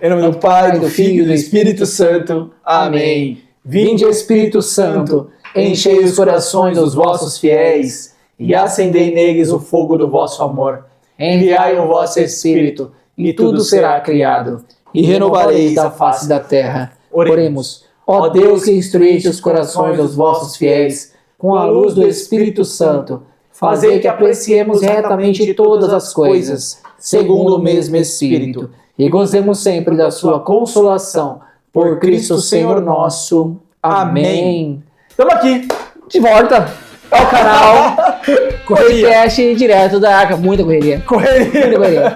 Em nome do Pai, do Filho e do Espírito Santo. Amém. Vinde, Espírito Santo, enchei os corações dos vossos fiéis e acendei neles o fogo do vosso amor. Enviai o vosso Espírito e tudo será criado e renovareis a face da terra. Oremos. Ó Deus, que instruíste os corações dos vossos fiéis com a luz do Espírito Santo, fazei que apreciemos retamente todas as coisas, segundo o mesmo Espírito, e gozemos sempre da sua consolação. Por Cristo Senhor nosso. Amém. Estamos aqui. De volta ao canal podcast direto da Arca. Muita correria. Muita correria.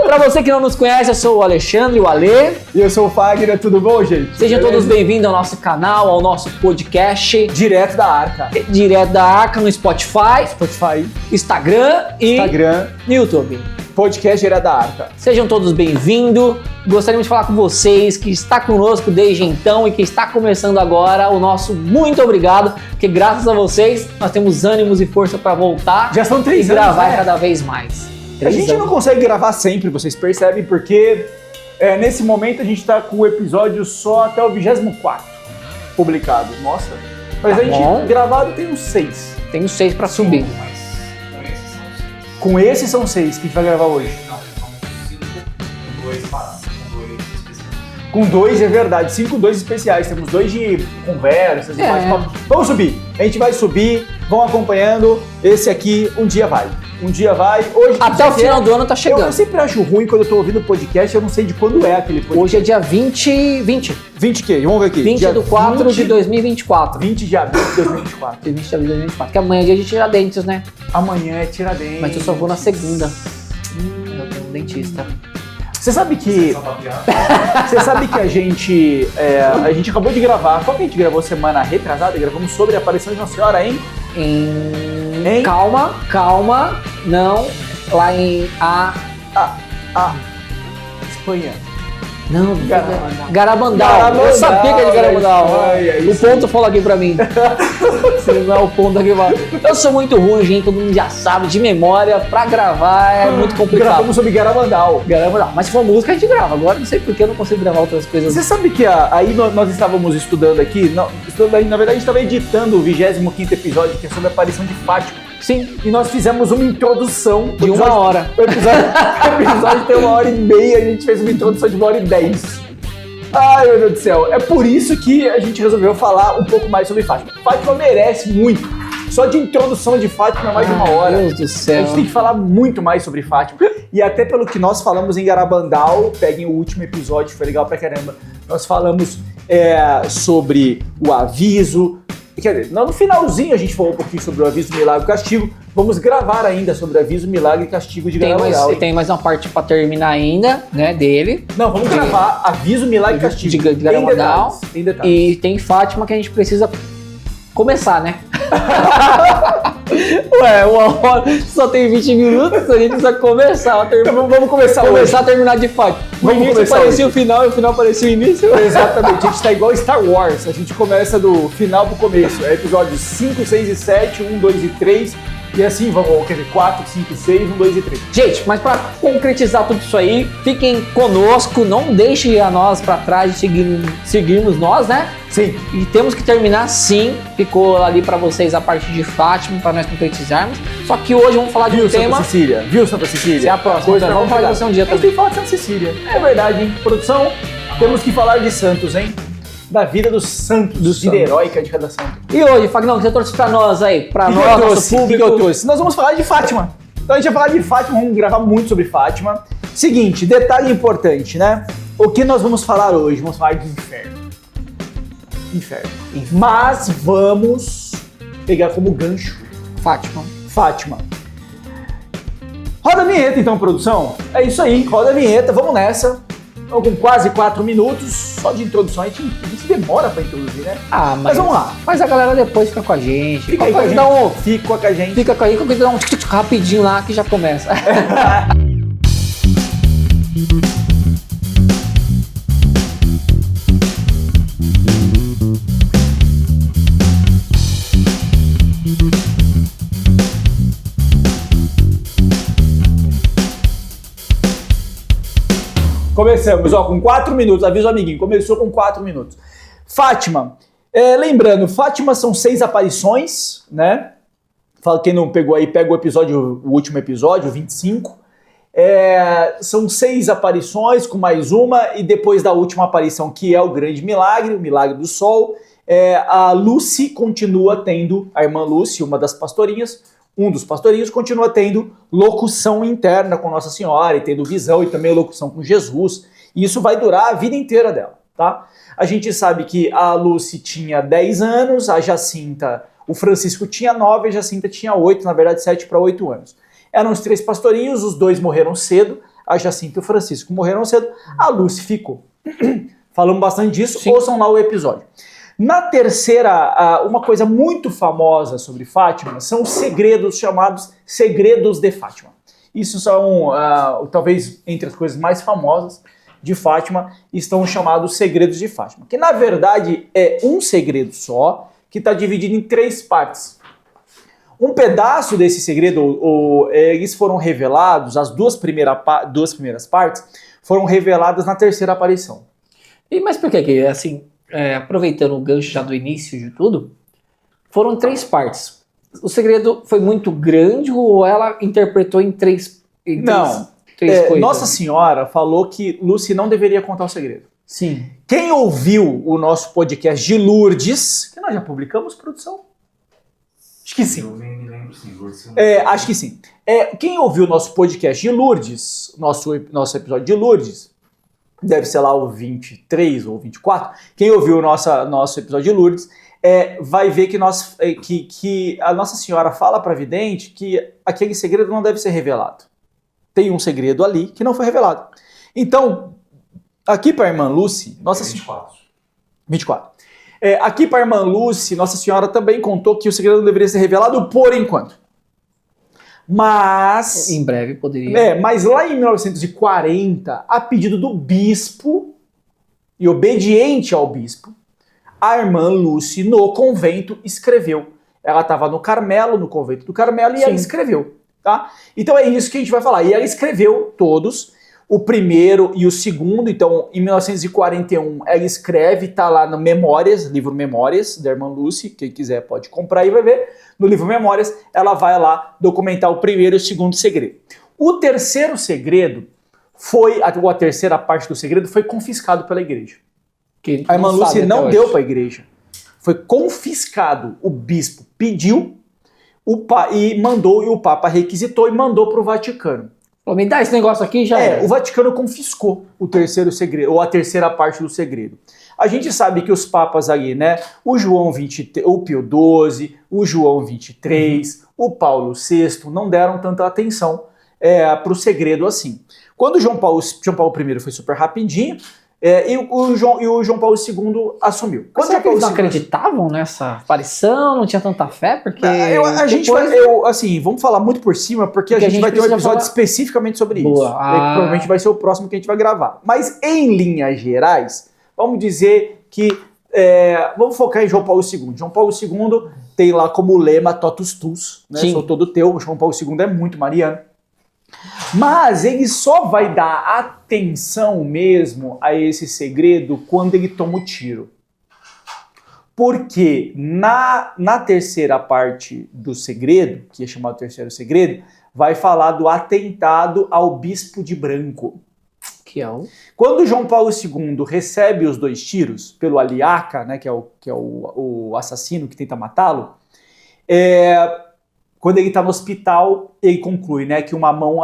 Pra você que não nos conhece, eu sou o Alexandre, o Alê. E eu sou o Fagner, tudo bom, gente? Sejam todos bem-vindos ao nosso canal, ao nosso podcast Direto da Arca. Direto da Arca no Spotify, Instagram e no YouTube. Podcast Direto da Arca. Sejam todos bem-vindos. Gostaríamos de falar com vocês que está conosco desde então e que está começando agora o nosso muito obrigado, porque graças a vocês nós temos ânimos e força para voltar. Já são 3 anos, e gravar cada vez mais. A gente não consegue gravar sempre, vocês percebem, porque nesse momento a gente está com o episódio só até o 24º publicado. Nossa, mas a gente gravado tem uns 6. Tem uns 6 para subir. Com esses são 6 que a gente vai gravar hoje. Não, são 5 com 2 parados, com 2 especiais. Com 2 é verdade, 5 2 especiais. Temos 2 de conversas, de bate-papo. Vamos subir, a gente vai subir, vão acompanhando. Esse aqui, um dia vai. Um dia vai. Hoje, até o final do ano tá chegando. Eu sempre acho ruim quando eu tô ouvindo o podcast, eu não sei de quando é aquele podcast. Hoje é dia 20 o quê? Vamos ver aqui. 20 de 4 de 2024. 20 de abril de 2024. 20 de abril de 2024. Que amanhã é dia de Tiradentes, né? Amanhã é Tiradentes. Mas eu só vou na segunda. Eu tenho um dentista. Você sabe que a gente acabou de gravar. Qual que a gente gravou semana retrasada? Gravamos sobre a aparição de Nossa Senhora, hein? Calma, não, lá em Espanha. Não, Garabandal. Eu sabia que era de Garabandal. O ponto falou aqui pra mim. Se não é o ponto aqui, eu sou muito ruim, gente, todo mundo já sabe, de memória, pra gravar é muito complicado. Gravamos sobre Garabandal. Mas se for música a gente grava, agora não sei porque eu não consigo gravar outras coisas. Você sabe que aí nós estávamos estudando aqui, na verdade a gente estava editando o 25º episódio, que é sobre a aparição de Fátima. Sim. E nós fizemos uma introdução de 1 hora. O episódio tem 1h30, a gente fez uma introdução de 1h10. Ai, meu Deus do céu. É por isso que a gente resolveu falar um pouco mais sobre Fátima. Fátima merece muito. Só de introdução de Fátima é mais de 1 hora. Meu Deus do céu. A gente tem que falar muito mais sobre Fátima. E até pelo que nós falamos em Garabandal, peguem o último episódio, foi legal pra caramba. Nós falamos sobre o aviso. Quer dizer, no finalzinho a gente falou um pouquinho sobre o aviso, milagre e castigo. Vamos gravar ainda sobre o aviso, milagre e castigo de Garabandal. Tem mais uma parte pra terminar ainda, né, dele. Não, vamos gravar aviso, milagre e castigo. De Garabandal. Tem detalhes. E tem Fátima que a gente precisa começar, né? Ué, 1 hora só tem 20 minutos, a gente precisa começar. Vamos começar a terminar de fato. O início parecia o final e o final parecia o início. Exatamente, a gente tá igual Star Wars, a gente começa do final pro começo. É episódios 5, 6 e 7, 1, 2 e 3. E assim vamos, quer dizer, 4, 5, 6, 1, 2 e 3. Gente, mas para concretizar tudo isso aí, fiquem conosco, não deixem a nós para trás de seguirmos nós, né? Sim. E temos que terminar sim, ficou ali para vocês a parte de Fátima, para nós concretizarmos. Só que hoje vamos falar de um tema... Viu, Santa Cecília? É a próxima, então, vamos falar de você um dia também. Tem que falar de Santa Cecília. É verdade, hein? Produção, temos que falar de santos, hein? Da vida dos santos, vida heróica de cada santo. E hoje, Fagnão, o que você trouxe pra nós aí? Pra nós, nosso público? O que eu trouxe? Nós vamos falar de Fátima. Então a gente vai falar de Fátima, vamos gravar muito sobre Fátima. Seguinte, detalhe importante, né? O que nós vamos falar hoje? Vamos falar de inferno. Mas vamos pegar como gancho Fátima. Roda a vinheta então, produção. É isso aí, roda a vinheta, vamos nessa. Estamos com quase 4 minutos só de introdução. A gente demora pra introduzir, né? Mas vamos lá. Mas a galera depois fica com a gente. Fica com a gente. Fica com a gente. Fica com a gente, dá um rapidinho lá que já começa. começamos, ó, com 4 minutos. Avisa o amiguinho, começou com 4 minutos. Fátima. Lembrando, Fátima são 6 aparições, né? Quem não pegou aí, pega o último episódio, o 25. São 6 aparições com mais uma, e depois da última aparição, que é o grande milagre, o milagre do sol, a Lucy continua tendo, a irmã Lucy, uma das pastorinhas, um dos pastorinhos, continua tendo locução interna com Nossa Senhora, e tendo visão, e também locução com Jesus, e isso vai durar a vida inteira dela, tá? A gente sabe que a Lucy tinha 10 anos, a Jacinta, o Francisco tinha 9, a Jacinta tinha 8, na verdade 7 para 8 anos. Eram os 3 pastorinhos, os 2 morreram cedo, a Jacinta e o Francisco morreram cedo, a Lucy ficou. Falamos bastante disso, sim. Ouçam lá o episódio. Na terceira, uma coisa muito famosa sobre Fátima são os segredos chamados Segredos de Fátima. Isso são, talvez, entre as coisas mais famosas de Fátima, estão chamados Segredos de Fátima, que na verdade é um segredo só, que está dividido em 3 partes. Um pedaço desse segredo, eles foram revelados, as duas primeiras partes foram reveladas na terceira aparição. Mas por que, assim, aproveitando o gancho já do início de tudo, foram 3 partes. O segredo foi muito grande ou ela interpretou em 3 Não. coisas? Nossa Senhora falou que Lucy não deveria contar o segredo. Sim. Quem ouviu o nosso podcast de Lourdes, que nós já publicamos, produção? Acho que sim. Eu nem me lembro, sim. Lourdes, acho que sim. Quem ouviu o nosso podcast de Lourdes, nosso episódio de Lourdes, deve ser lá o 23 ou 24, quem ouviu o nosso episódio de Lourdes, vai ver que a Nossa Senhora fala para a vidente que aquele segredo não deve ser revelado. Tem um segredo ali que não foi revelado. Então, aqui para a irmã Lucy, Nossa Senhora... 24. Aqui para a irmã Lucy, Nossa Senhora também contou que o segredo não deveria ser revelado por enquanto. Mas... Em breve poderia... mas lá em 1940, a pedido do bispo, e obediente ao bispo, a irmã Lucy, no convento, escreveu. Ela estava no Carmelo, no convento do Carmelo, e ela escreveu. Tá? Então é isso que a gente vai falar. E ela escreveu todos, o primeiro e o segundo. Então, em 1941, ela escreve, tá lá no Memórias, livro Memórias, da irmã Lucy. Quem quiser pode comprar e vai ver. No livro Memórias, ela vai lá documentar o primeiro e o segundo segredo. O terceiro segredo a terceira parte do segredo foi confiscado pela igreja. A irmã Lucy não deu para a igreja. Foi confiscado. O bispo pediu e o Papa requisitou e mandou para o Vaticano. Falou, me dá esse negócio aqui já. O Vaticano confiscou o terceiro segredo, ou a terceira parte do segredo. A gente sabe que os papas ali, né? O João 23, o Pio XII, o João 23, o Paulo VI, não deram tanta atenção para o segredo assim. Quando João Paulo I foi super rapidinho, e o João Paulo II assumiu. Quando será que eles não acreditavam nessa aparição? Não tinha tanta fé? Porque vamos falar muito por cima, porque a gente vai ter um episódio especificamente sobre isso. Que provavelmente vai ser o próximo que a gente vai gravar. Mas em linhas gerais, vamos dizer que vamos focar em João Paulo II. João Paulo II tem lá como lema totus tuus, né? Sou todo teu. João Paulo II é muito mariano. Mas ele só vai dar atenção mesmo a esse segredo quando ele toma o tiro. Porque na terceira parte do segredo, que é chamado terceiro segredo, vai falar do atentado ao bispo de branco. Quando João Paulo II recebe os 2 tiros pelo Aliaca, né, que é o assassino que tenta matá-lo, quando ele está no hospital, ele conclui, né, que uma mão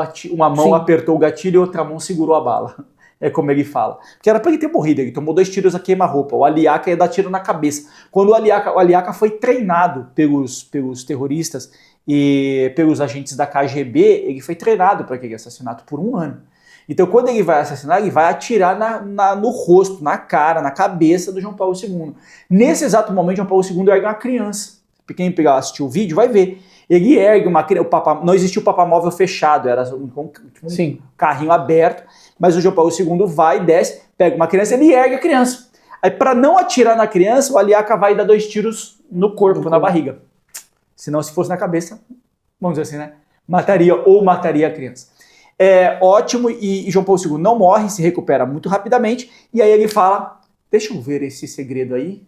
apertou o gatilho e outra mão segurou a bala. É como ele fala. Porque era para ele ter morrido, ele tomou 2 tiros a queima-roupa. O Aliaca ia dar tiro na cabeça. Quando o Aliaca foi treinado pelos terroristas e pelos agentes da KGB, ele foi treinado para aquele assassinato por 1 ano. Então, quando ele vai assassinar, ele vai atirar no rosto, na cara, na cabeça do João Paulo II. Nesse exato momento, João Paulo II ergue uma criança. Quem assistiu o vídeo vai ver. Ele ergue uma criança. Não existia o papamóvel fechado, era um carrinho aberto. Mas o João Paulo II vai, desce, pega uma criança, ele ergue a criança. Aí, para não atirar na criança, o Aliaca vai dar 2 tiros no corpo, na barriga. Senão, se fosse na cabeça, vamos dizer assim, né? Mataria a criança. é ótimo, e João Paulo II não morre, se recupera muito rapidamente, e aí ele fala, deixa eu ver esse segredo aí.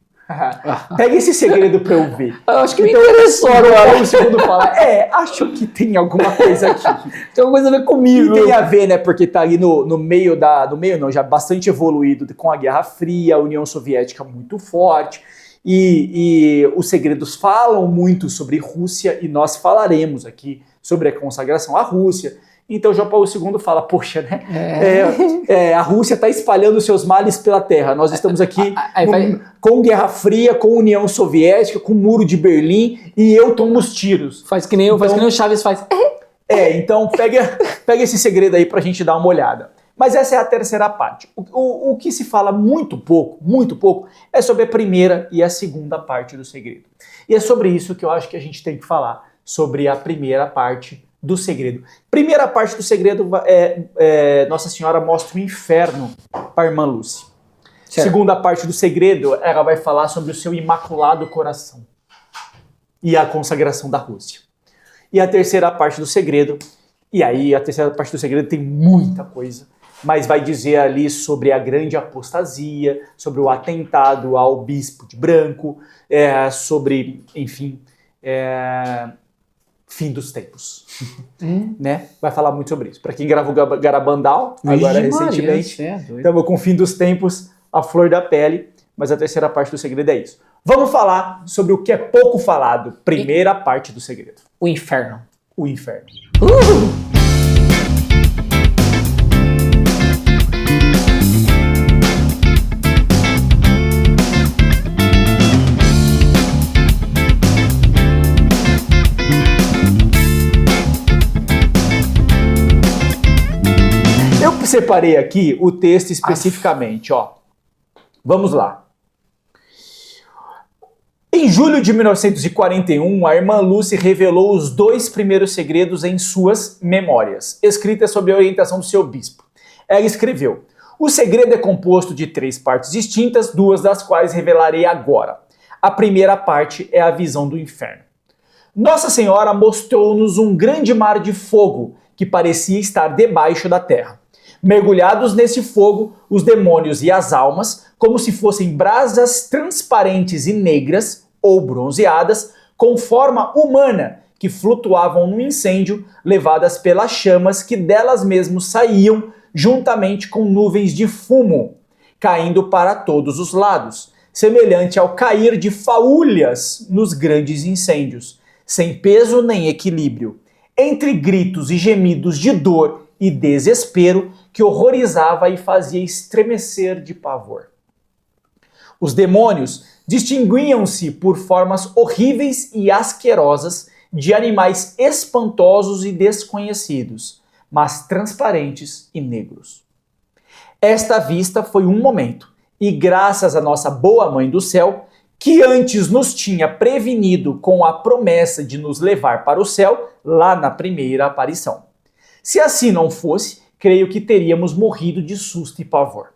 Pega esse segredo pra eu ver. Eu acho que Então, me interessou agora. O segundo fala, acho que tem alguma coisa aqui. Tem alguma coisa a ver E comigo. tem a ver, né, porque tá ali no meio já bastante evoluído com a Guerra Fria, a União Soviética muito forte, e os segredos falam muito sobre Rússia, e nós falaremos aqui sobre a consagração à Rússia. Então João Paulo II fala, poxa, né, a Rússia está espalhando seus males pela terra, nós estamos aqui com Guerra Fria, com União Soviética, com o Muro de Berlim, e eu tomo os tiros. Faz que nem o Chaves faz. Então pega esse segredo aí pra gente dar uma olhada. Mas essa é a terceira parte. O que se fala muito pouco, é sobre a primeira e a segunda parte do segredo. E é sobre isso que eu acho que a gente tem que falar, sobre a primeira parte do segredo. Primeira parte do segredo Nossa Senhora mostra o inferno para a irmã Lúcia. Certo. Segunda parte do segredo, ela vai falar sobre o seu imaculado coração e a consagração da Rússia. E a terceira parte do segredo, e aí a terceira parte do segredo tem muita coisa, mas vai dizer ali sobre a grande apostasia, sobre o atentado ao bispo de branco, sobre, enfim, fim dos tempos. Né? Vai falar muito sobre isso. Para quem gravou Garabandal, agora recentemente, estamos com o fim dos tempos, a flor da pele, mas a terceira parte do segredo é isso. Vamos falar sobre o que é pouco falado. Primeira parte do segredo. O inferno. O inferno. Eu separei aqui o texto especificamente, ó. Vamos lá. Em julho de 1941, a irmã Lucy revelou os 2 primeiros segredos em suas memórias, escritas sob a orientação do seu bispo. Ela escreveu: o segredo é composto de 3 partes distintas, 2 das quais revelarei agora. A primeira parte é a visão do inferno. Nossa Senhora mostrou-nos um grande mar de fogo que parecia estar debaixo da terra. Mergulhados nesse fogo, os demônios e as almas, como se fossem brasas transparentes e negras, ou bronzeadas, com forma humana, que flutuavam no incêndio, levadas pelas chamas que delas mesmas saíam, juntamente com nuvens de fumo, caindo para todos os lados, semelhante ao cair de faúlhas nos grandes incêndios, sem peso nem equilíbrio, entre gritos e gemidos de dor e desespero que horrorizava e fazia estremecer de pavor. Os demônios distinguiam-se por formas horríveis e asquerosas de animais espantosos e desconhecidos, mas transparentes e negros. Esta vista foi um momento, e graças à nossa boa Mãe do Céu, que antes nos tinha prevenido com a promessa de nos levar para o céu lá na primeira aparição. Se assim não fosse, creio que teríamos morrido de susto e pavor.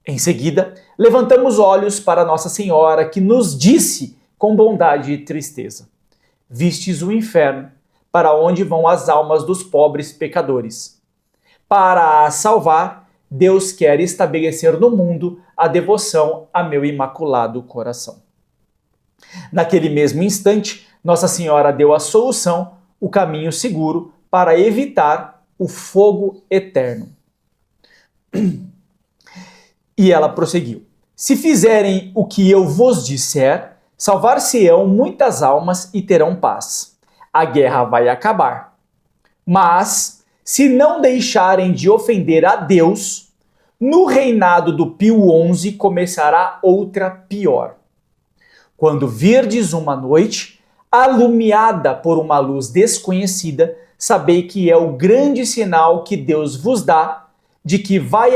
Em seguida, levantamos olhos para Nossa Senhora, que nos disse com bondade e tristeza: vistes o inferno, para onde vão as almas dos pobres pecadores. Para a salvar, Deus quer estabelecer no mundo a devoção a meu imaculado coração. Naquele mesmo instante, Nossa Senhora deu a solução, o caminho seguro para evitar o fogo eterno. E ela prosseguiu: se fizerem o que eu vos disser, salvar-se-ão muitas almas e terão paz. A guerra vai acabar. Mas, se não deixarem de ofender a Deus, no reinado do Pio XI começará outra pior. Quando virdes uma noite, alumiada por uma luz desconhecida, sabei que é o grande sinal que Deus vos dá de que vai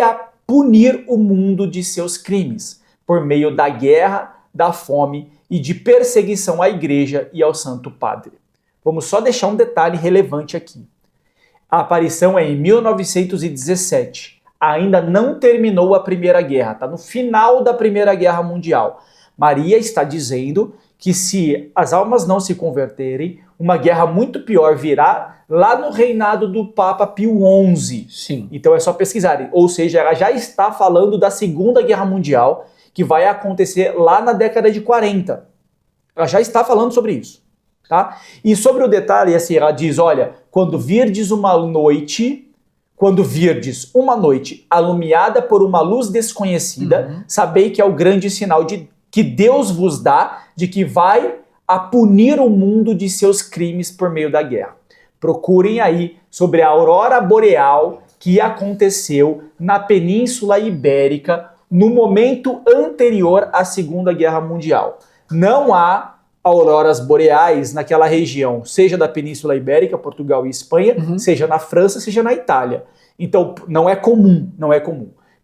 punir o mundo de seus crimes, por meio da guerra, da fome e de perseguição à igreja e ao Santo Padre. Vamos só deixar um detalhe relevante aqui. A aparição é em 1917. Ainda não terminou a Primeira Guerra, está no final da Primeira Guerra Mundial. Maria está dizendo que se as almas não se converterem, uma guerra muito pior virá lá no reinado do Papa Pio XI. Sim. Então é só pesquisarem. Ou seja, ela já está falando da Segunda Guerra Mundial, que vai acontecer lá na década de 40. Ela já está falando sobre isso. Tá? E sobre o detalhe, assim, ela diz, olha, quando virdes uma noite alumiada por uma luz desconhecida, sabei que é o grande sinal de que Deus vos dá, de que vai a punir o mundo de seus crimes por meio da guerra. Procurem aí sobre a aurora boreal que aconteceu na Península Ibérica no momento anterior à Segunda Guerra Mundial. Não há auroras boreais naquela região, seja da Península Ibérica, Portugal e Espanha, seja na França, seja na Itália. Então, não é comum.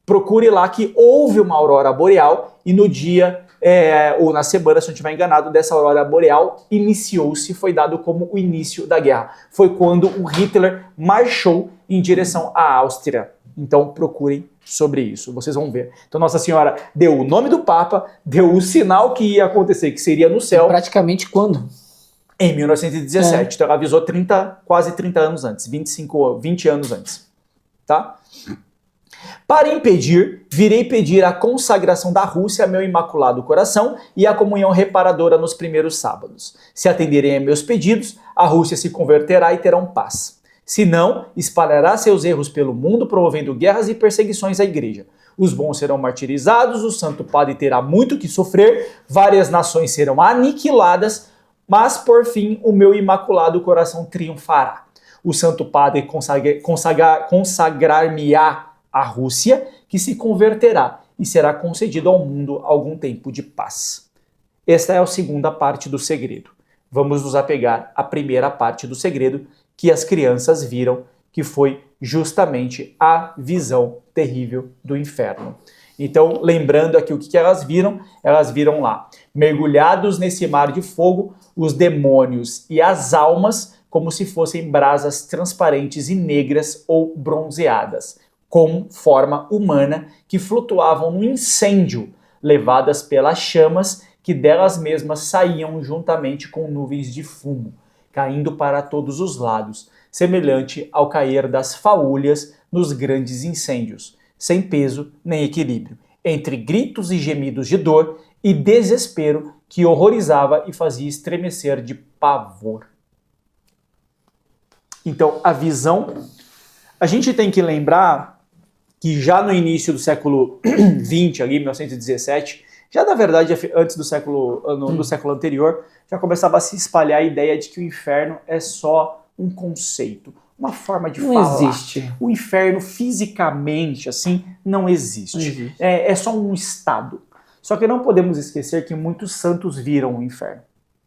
Procure lá que houve uma aurora boreal e no dia, ou na semana, se eu não estiver enganado, dessa aurora boreal iniciou-se, foi dado como o início da guerra. Foi quando o Hitler marchou em direção à Áustria. Então, procurem sobre isso, vocês vão ver. Então, Nossa Senhora deu o nome do Papa, deu o sinal que ia acontecer, que seria no céu. Praticamente quando? Em 1917. Então, ela avisou quase 30 anos antes, 20 anos antes. Tá? Para impedir, virei pedir a consagração da Rússia a meu imaculado coração e a comunhão reparadora nos primeiros sábados. Se atenderem a meus pedidos, a Rússia se converterá e terão paz. Se não, espalhará seus erros pelo mundo, promovendo guerras e perseguições à igreja. Os bons serão martirizados, o Santo Padre terá muito que sofrer, várias nações serão aniquiladas, mas por fim o meu imaculado coração triunfará. O Santo Padre consagrar-me-á a Rússia, que se converterá e será concedido ao mundo algum tempo de paz. Esta é a segunda parte do segredo. Vamos nos apegar à primeira parte do segredo que as crianças viram, que foi justamente a visão terrível do inferno. Então, lembrando aqui o que elas viram lá, mergulhados nesse mar de fogo, os demônios e as almas como se fossem brasas transparentes e negras ou bronzeadas, com forma humana, que flutuavam no incêndio, levadas pelas chamas que delas mesmas saíam juntamente com nuvens de fumo, caindo para todos os lados, semelhante ao cair das faúlhas nos grandes incêndios, sem peso nem equilíbrio, entre gritos e gemidos de dor e desespero que horrorizava e fazia estremecer de pavor. Então, a visão, a gente tem que lembrar que já no início do século XX, ali, 1917, já na verdade antes do século anterior, já começava a se espalhar a ideia de que o inferno é só um conceito, uma forma de falar. Não existe. O inferno fisicamente, assim, não existe. Não existe. É só um estado. Só que não podemos esquecer que muitos santos viram o inferno.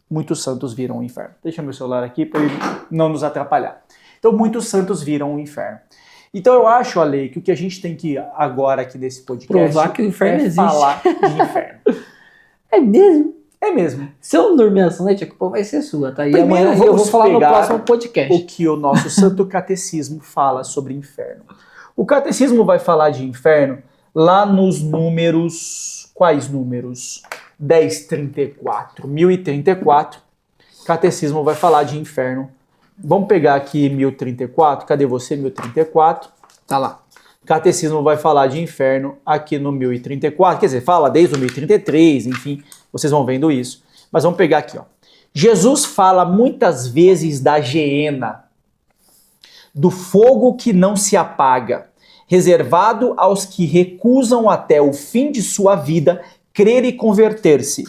Muitos santos viram o inferno. Deixa meu celular aqui para ele não nos atrapalhar. Então, muitos santos viram o inferno. Então, eu acho, Ale, que o que a gente tem que agora aqui nesse podcast provar que o inferno existe. Falar de inferno. É mesmo? É mesmo. Se eu não dormir essa noite, a culpa vai ser sua, tá? E Primeiro, amanhã eu vou falar no próximo podcast. O que o nosso Santo Catecismo fala sobre inferno. O Catecismo vai falar de inferno lá nos números... Quais números? 1034, 1034. Catecismo vai falar de inferno. Vamos pegar aqui 1034. Cadê você, 1034? Tá lá. Catecismo vai falar de inferno aqui no 1034. Quer dizer, fala desde o 1033, enfim. Vocês vão vendo isso. Mas vamos pegar aqui, ó. Jesus fala muitas vezes da geena, do fogo que não se apaga, reservado aos que recusam até o fim de sua vida crer e converter-se,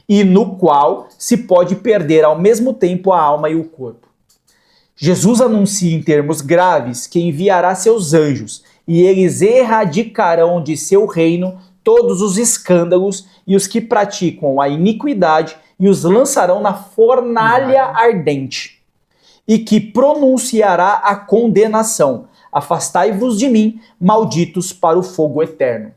e no qual se pode perder ao mesmo tempo a alma e o corpo. Jesus anuncia em termos graves que enviará seus anjos, e eles erradicarão de seu reino todos os escândalos e os que praticam a iniquidade e os lançarão na fornalha ardente, e que pronunciará a condenação: afastai-vos de mim, malditos, para o fogo eterno.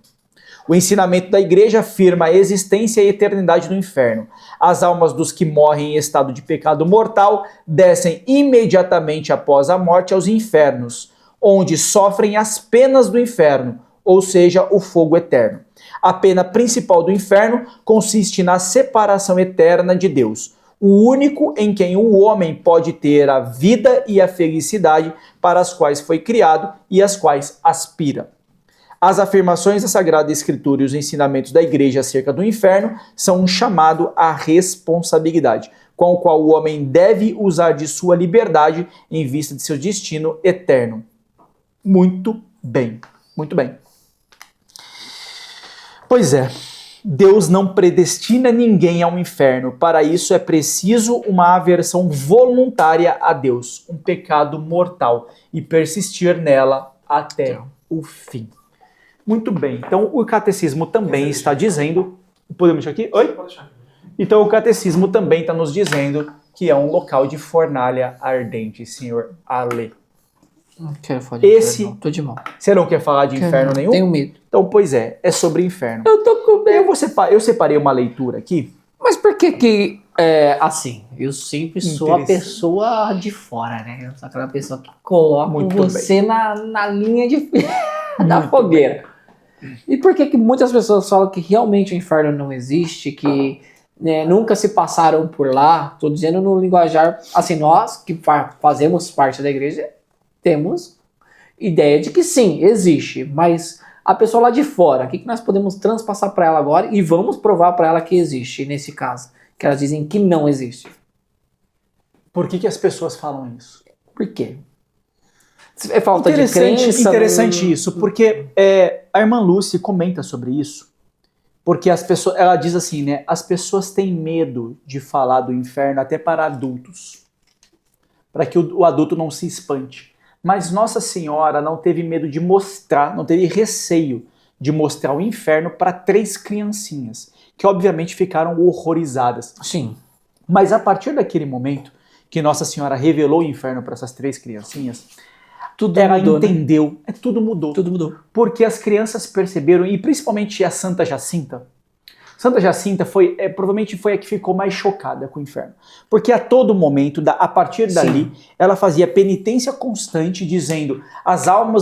O ensinamento da igreja afirma a existência e a eternidade do inferno. As almas dos que morrem em estado de pecado mortal descem imediatamente após a morte aos infernos, onde sofrem as penas do inferno, ou seja, o fogo eterno. A pena principal do inferno consiste na separação eterna de Deus, o único em quem o homem pode ter a vida e a felicidade para as quais foi criado e às quais aspira. As afirmações da Sagrada Escritura e os ensinamentos da Igreja acerca do inferno são um chamado à responsabilidade, com o qual o homem deve usar de sua liberdade em vista de seu destino eterno. Muito bem, muito bem. Pois é, Deus não predestina ninguém ao inferno. Para isso é preciso uma aversão voluntária a Deus, um pecado mortal, e persistir nela até o fim. Muito bem, então o catecismo também está dizendo... Podemos deixar aqui? Oi? Pode deixar aqui. Então o catecismo também está nos dizendo que é um local de fornalha ardente, senhor Ale. Não quero falar de Esse- inferno, tô de mal. Você não quer falar de inferno nenhum? Tenho medo. Então, pois é sobre inferno. Eu tô com medo. Eu separei uma leitura aqui. Mas por que assim, eu sempre sou a Interessante. pessoa de fora, né? Eu sou aquela pessoa que coloca Muito você na linha de da Muito fogueira. E por que muitas pessoas falam que realmente o inferno não existe, que nunca se passaram por lá? Tô dizendo no linguajar, assim, nós que fazemos parte da igreja, temos ideia de que sim, existe, mas a pessoa lá de fora, o que nós podemos transpassar para ela agora e vamos provar para ela que existe, nesse caso, que elas dizem que não existe. Por que as pessoas falam isso? Por quê? É falta de crença? Interessante isso, porque a irmã Lucy comenta sobre isso, porque as pessoas, ela diz assim, né? As pessoas têm medo de falar do inferno até para adultos, para que o adulto não se espante. Mas Nossa Senhora não teve medo de mostrar, não teve receio de mostrar o inferno para 3 criancinhas, que obviamente ficaram horrorizadas. Sim. Mas a partir daquele momento que Nossa Senhora revelou o inferno para essas 3 criancinhas, Tudo ela mudou, né? entendeu, tudo mudou. Tudo mudou. Porque as crianças perceberam, e principalmente a Santa Jacinta, Santa Jacinta provavelmente foi a que ficou mais chocada com o inferno. Porque a todo momento, a partir dali, ela fazia penitência constante, dizendo,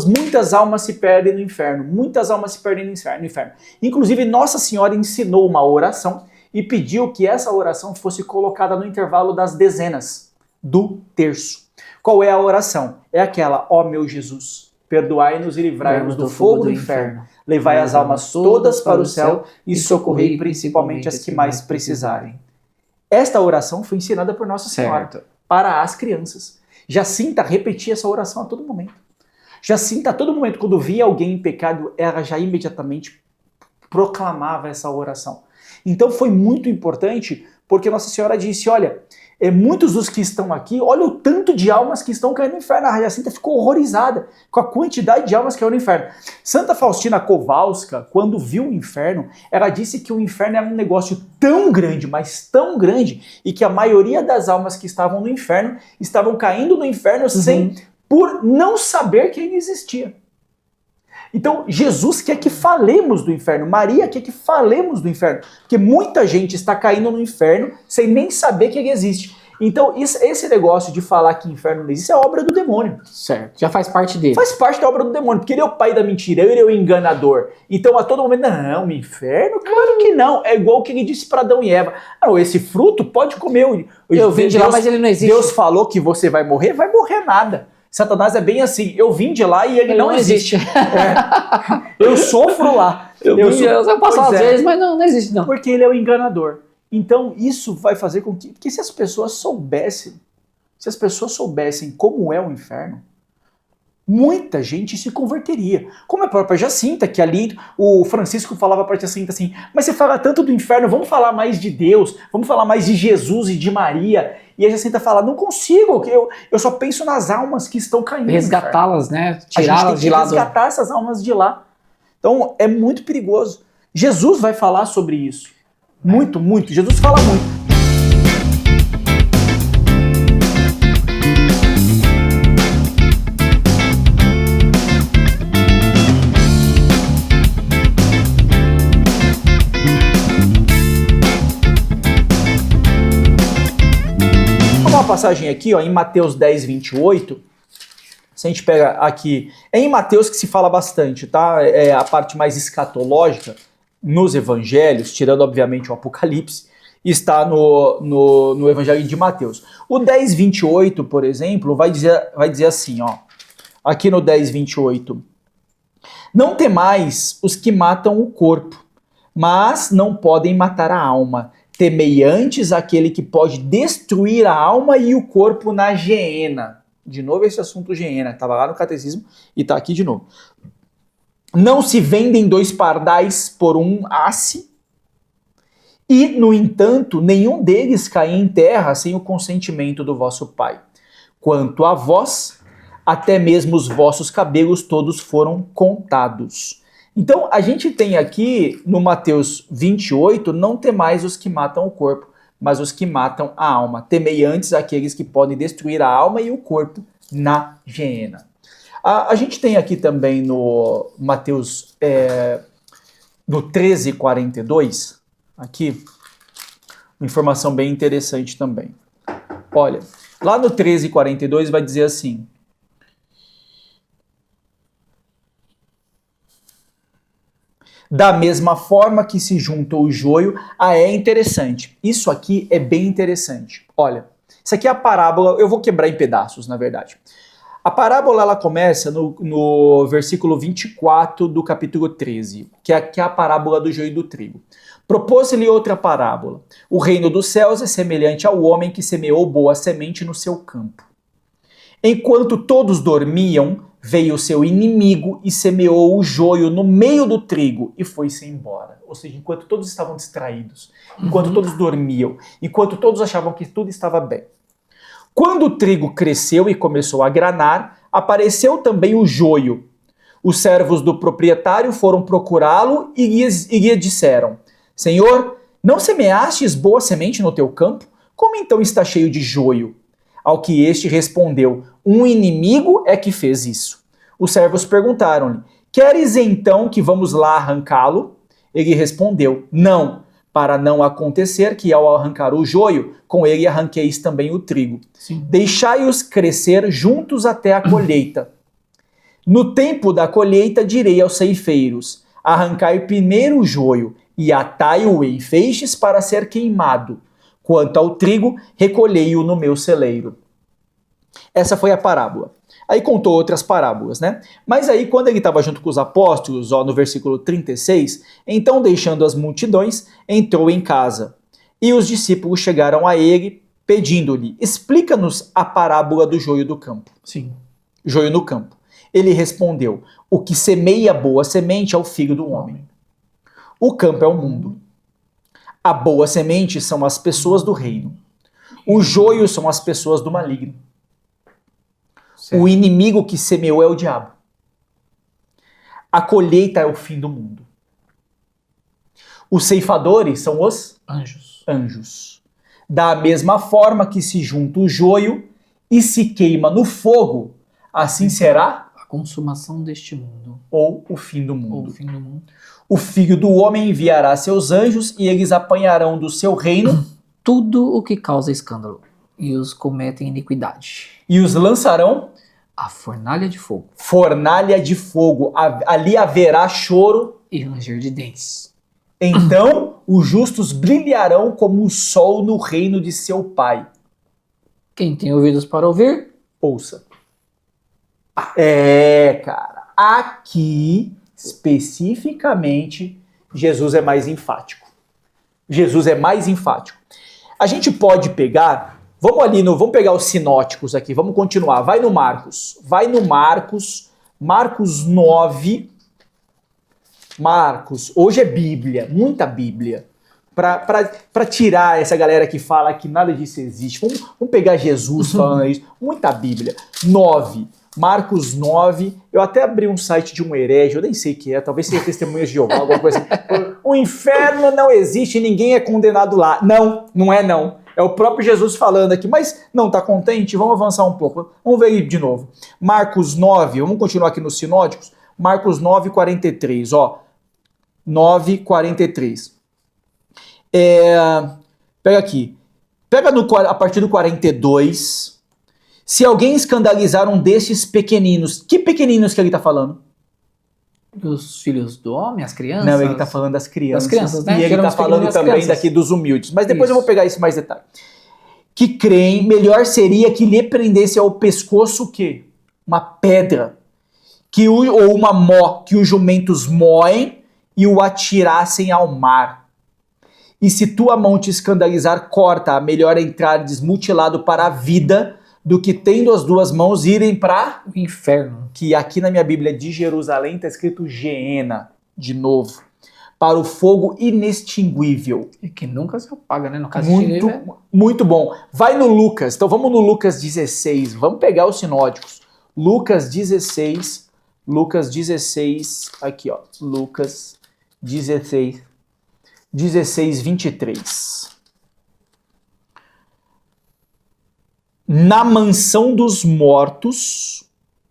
muitas almas se perdem no inferno, muitas almas se perdem no inferno. Inclusive, Nossa Senhora ensinou uma oração e pediu que essa oração fosse colocada no intervalo das dezenas do terço. Qual é a oração? É aquela, ó meu Jesus, perdoai-nos e livrai-nos do fogo do inferno. Levai as almas todas para o céu e socorrei principalmente as que mais precisarem. Esta oração foi ensinada por Nossa Senhora para as crianças. Jacinta repetia essa oração a todo momento. Jacinta, a todo momento, quando via alguém em pecado, ela já imediatamente proclamava essa oração. Então foi muito importante, porque Nossa Senhora disse, olha, muitos dos que estão aqui, olha o tanto de almas que estão caindo no inferno. A Jacinta ficou horrorizada com a quantidade de almas que caiu no inferno. Santa Faustina Kowalska, quando viu o inferno, ela disse que o inferno era um negócio tão grande, mas tão grande, e que a maioria das almas que estavam no inferno estavam caindo no inferno por não saber que ele existia. Então, Jesus quer que falemos do inferno, Maria quer que falemos do inferno, porque muita gente está caindo no inferno sem nem saber que ele existe. Então, esse negócio de falar que inferno não existe é obra do demônio. Certo, já faz parte dele. Faz parte da obra do demônio, porque ele é o pai da mentira, ele é o enganador. Então, a todo momento, não, inferno? Claro que não. É igual o que ele disse para Adão e Eva. Não, esse fruto pode comer. Eu vim de lá, mas ele não existe. Deus falou que você vai morrer nada. Satanás é bem assim, eu vim de lá e ele não existe. Eu sofro lá. Eu passo às vezes, mas não existe não. Porque ele é o enganador. Então isso vai fazer com que se as pessoas soubessem como é o inferno, muita gente se converteria. Como a própria Jacinta, que ali o Francisco falava para Jacinta assim, mas você fala tanto do inferno, vamos falar mais de Deus, vamos falar mais de Jesus e de Maria. E a Jacinta fala, não consigo, eu só penso nas almas que estão caindo. Resgatá-las, né? Tirá-las de lá. Resgatar essas almas de lá. Então é muito perigoso. Jesus vai falar sobre isso. Muito, muito. Jesus fala muito. Uma passagem aqui, ó, em Mateus 10, 28, Se a gente pega aqui, é em Mateus que se fala bastante, tá? É a parte mais escatológica nos evangelhos, tirando obviamente o Apocalipse, está no evangelho de Mateus. O 10:28, por exemplo, vai dizer assim, ó. Aqui no 10:28. Não temais os que matam o corpo, mas não podem matar a alma. Temei antes aquele que pode destruir a alma e o corpo na geena. De novo esse assunto geena, estava lá no catecismo e está aqui de novo. Não se vendem 2 pardais por um asse, e, no entanto, nenhum deles cai em terra sem o consentimento do vosso Pai. Quanto a vós, até mesmo os vossos cabelos todos foram contados. Então, a gente tem aqui, no Mateus 28, não temais os que matam o corpo, mas os que matam a alma. Temei antes aqueles que podem destruir a alma e o corpo na geena. A gente tem aqui também no Mateus, no 13:42, aqui, uma informação bem interessante também. Olha, lá no 13:42 vai dizer assim: da mesma forma que se junta o joio, é interessante. Isso aqui é bem interessante. Olha, isso aqui é a parábola, eu vou quebrar em pedaços, na verdade. A parábola ela começa no versículo 24 do capítulo 13, que é a parábola do joio e do trigo. Propôs-lhe outra parábola. O reino dos céus é semelhante ao homem que semeou boa semente no seu campo. Enquanto todos dormiam, veio o seu inimigo e semeou o joio no meio do trigo e foi-se embora. Ou seja, enquanto todos estavam distraídos, enquanto todos dormiam, enquanto todos achavam que tudo estava bem. Quando o trigo cresceu e começou a granar, apareceu também o joio. Os servos do proprietário foram procurá-lo e lhe disseram: Senhor, não semeastes boa semente no teu campo? Como então está cheio de joio? Ao que este respondeu: um inimigo é que fez isso. Os servos perguntaram-lhe: queres então que vamos lá arrancá-lo? Ele respondeu: não, para não acontecer que ao arrancar o joio, com ele arranqueis também o trigo. Sim. Deixai-os crescer juntos até a colheita. No tempo da colheita direi aos ceifeiros: arrancai primeiro o joio e atai-o em feixes para ser queimado. Quanto ao trigo, recolhei-o no meu celeiro. Essa foi a parábola. Aí contou outras parábolas, né? Mas aí, quando ele estava junto com os apóstolos, no versículo 36, então, deixando as multidões, entrou em casa. E os discípulos chegaram a ele, pedindo-lhe: explica-nos a parábola do joio do campo. Sim. Joio no campo. Ele respondeu: o que semeia boa semente é o filho do homem. O campo é o mundo. A boa semente são as pessoas do reino. O joio são as pessoas do maligno. Certo. O inimigo que semeou é o diabo. A colheita é o fim do mundo. Os ceifadores são os anjos. Da mesma forma que se junta o joio e se queima no fogo, assim será A consumação deste mundo. ou o fim do Ou mundo. o fim do mundo. O Filho do Homem enviará seus anjos e eles apanharão do seu reino Tudo o que causa escândalo e os cometem iniquidade. e os lançarão A fornalha de fogo fornalha de fogo. Ali haverá choro. e ranger de dentes. Então os justos brilharão como o sol no reino de seu Pai. Quem tem ouvidos para ouvir, Ouça. Cara. Aqui, especificamente, Jesus é mais enfático. Jesus é mais enfático. A gente pode pegar, vamos pegar os sinóticos aqui, vamos continuar. Vai no Marcos. Marcos 9. Marcos, hoje é Bíblia, muita Bíblia. Para tirar essa galera que fala que nada disso existe. Vamos pegar Jesus falando isso. Muita Bíblia. 9. Marcos 9. Eu até abri um site de um herege, eu nem sei o que é, talvez seja Testemunhas de Jeová, alguma coisa assim. O inferno não existe, ninguém é condenado lá. Não, não é não. É o próprio Jesus falando aqui. Mas não está contente? Vamos avançar um pouco. Vamos ver aí de novo. Marcos 9, vamos continuar aqui nos sinóticos. Marcos 9, 43, ó. 9, 43. Pega aqui. Pega a partir do 42. Se alguém escandalizar um desses pequeninos, que pequeninos que ele está falando? Dos filhos do homem, as crianças? Não, ele está falando das crianças. Das crianças, né? E ele Que eram está os falando pequeninos, também crianças. daqui dos humildes. Mas depois Isso. eu vou pegar esse mais detalhe. Que creem, melhor seria que lhe prendesse ao pescoço o quê? Uma pedra. Ou uma mó, que os jumentos moem e o atirassem ao mar. E se tua mão te escandalizar, corta, melhor entrar desmutilado para a vida, do que tendo as duas mãos irem para... O inferno. Que aqui na minha Bíblia de Jerusalém está escrito Geena, de novo. Para o fogo inextinguível. E que nunca se apaga, né? No caso de Nínive, Muito bom. Vai no Lucas. Então vamos no Lucas 16. Vamos pegar os sinóticos. Lucas 16. Lucas 16. Aqui, ó. Lucas 16. 16, 23. Na mansão dos mortos.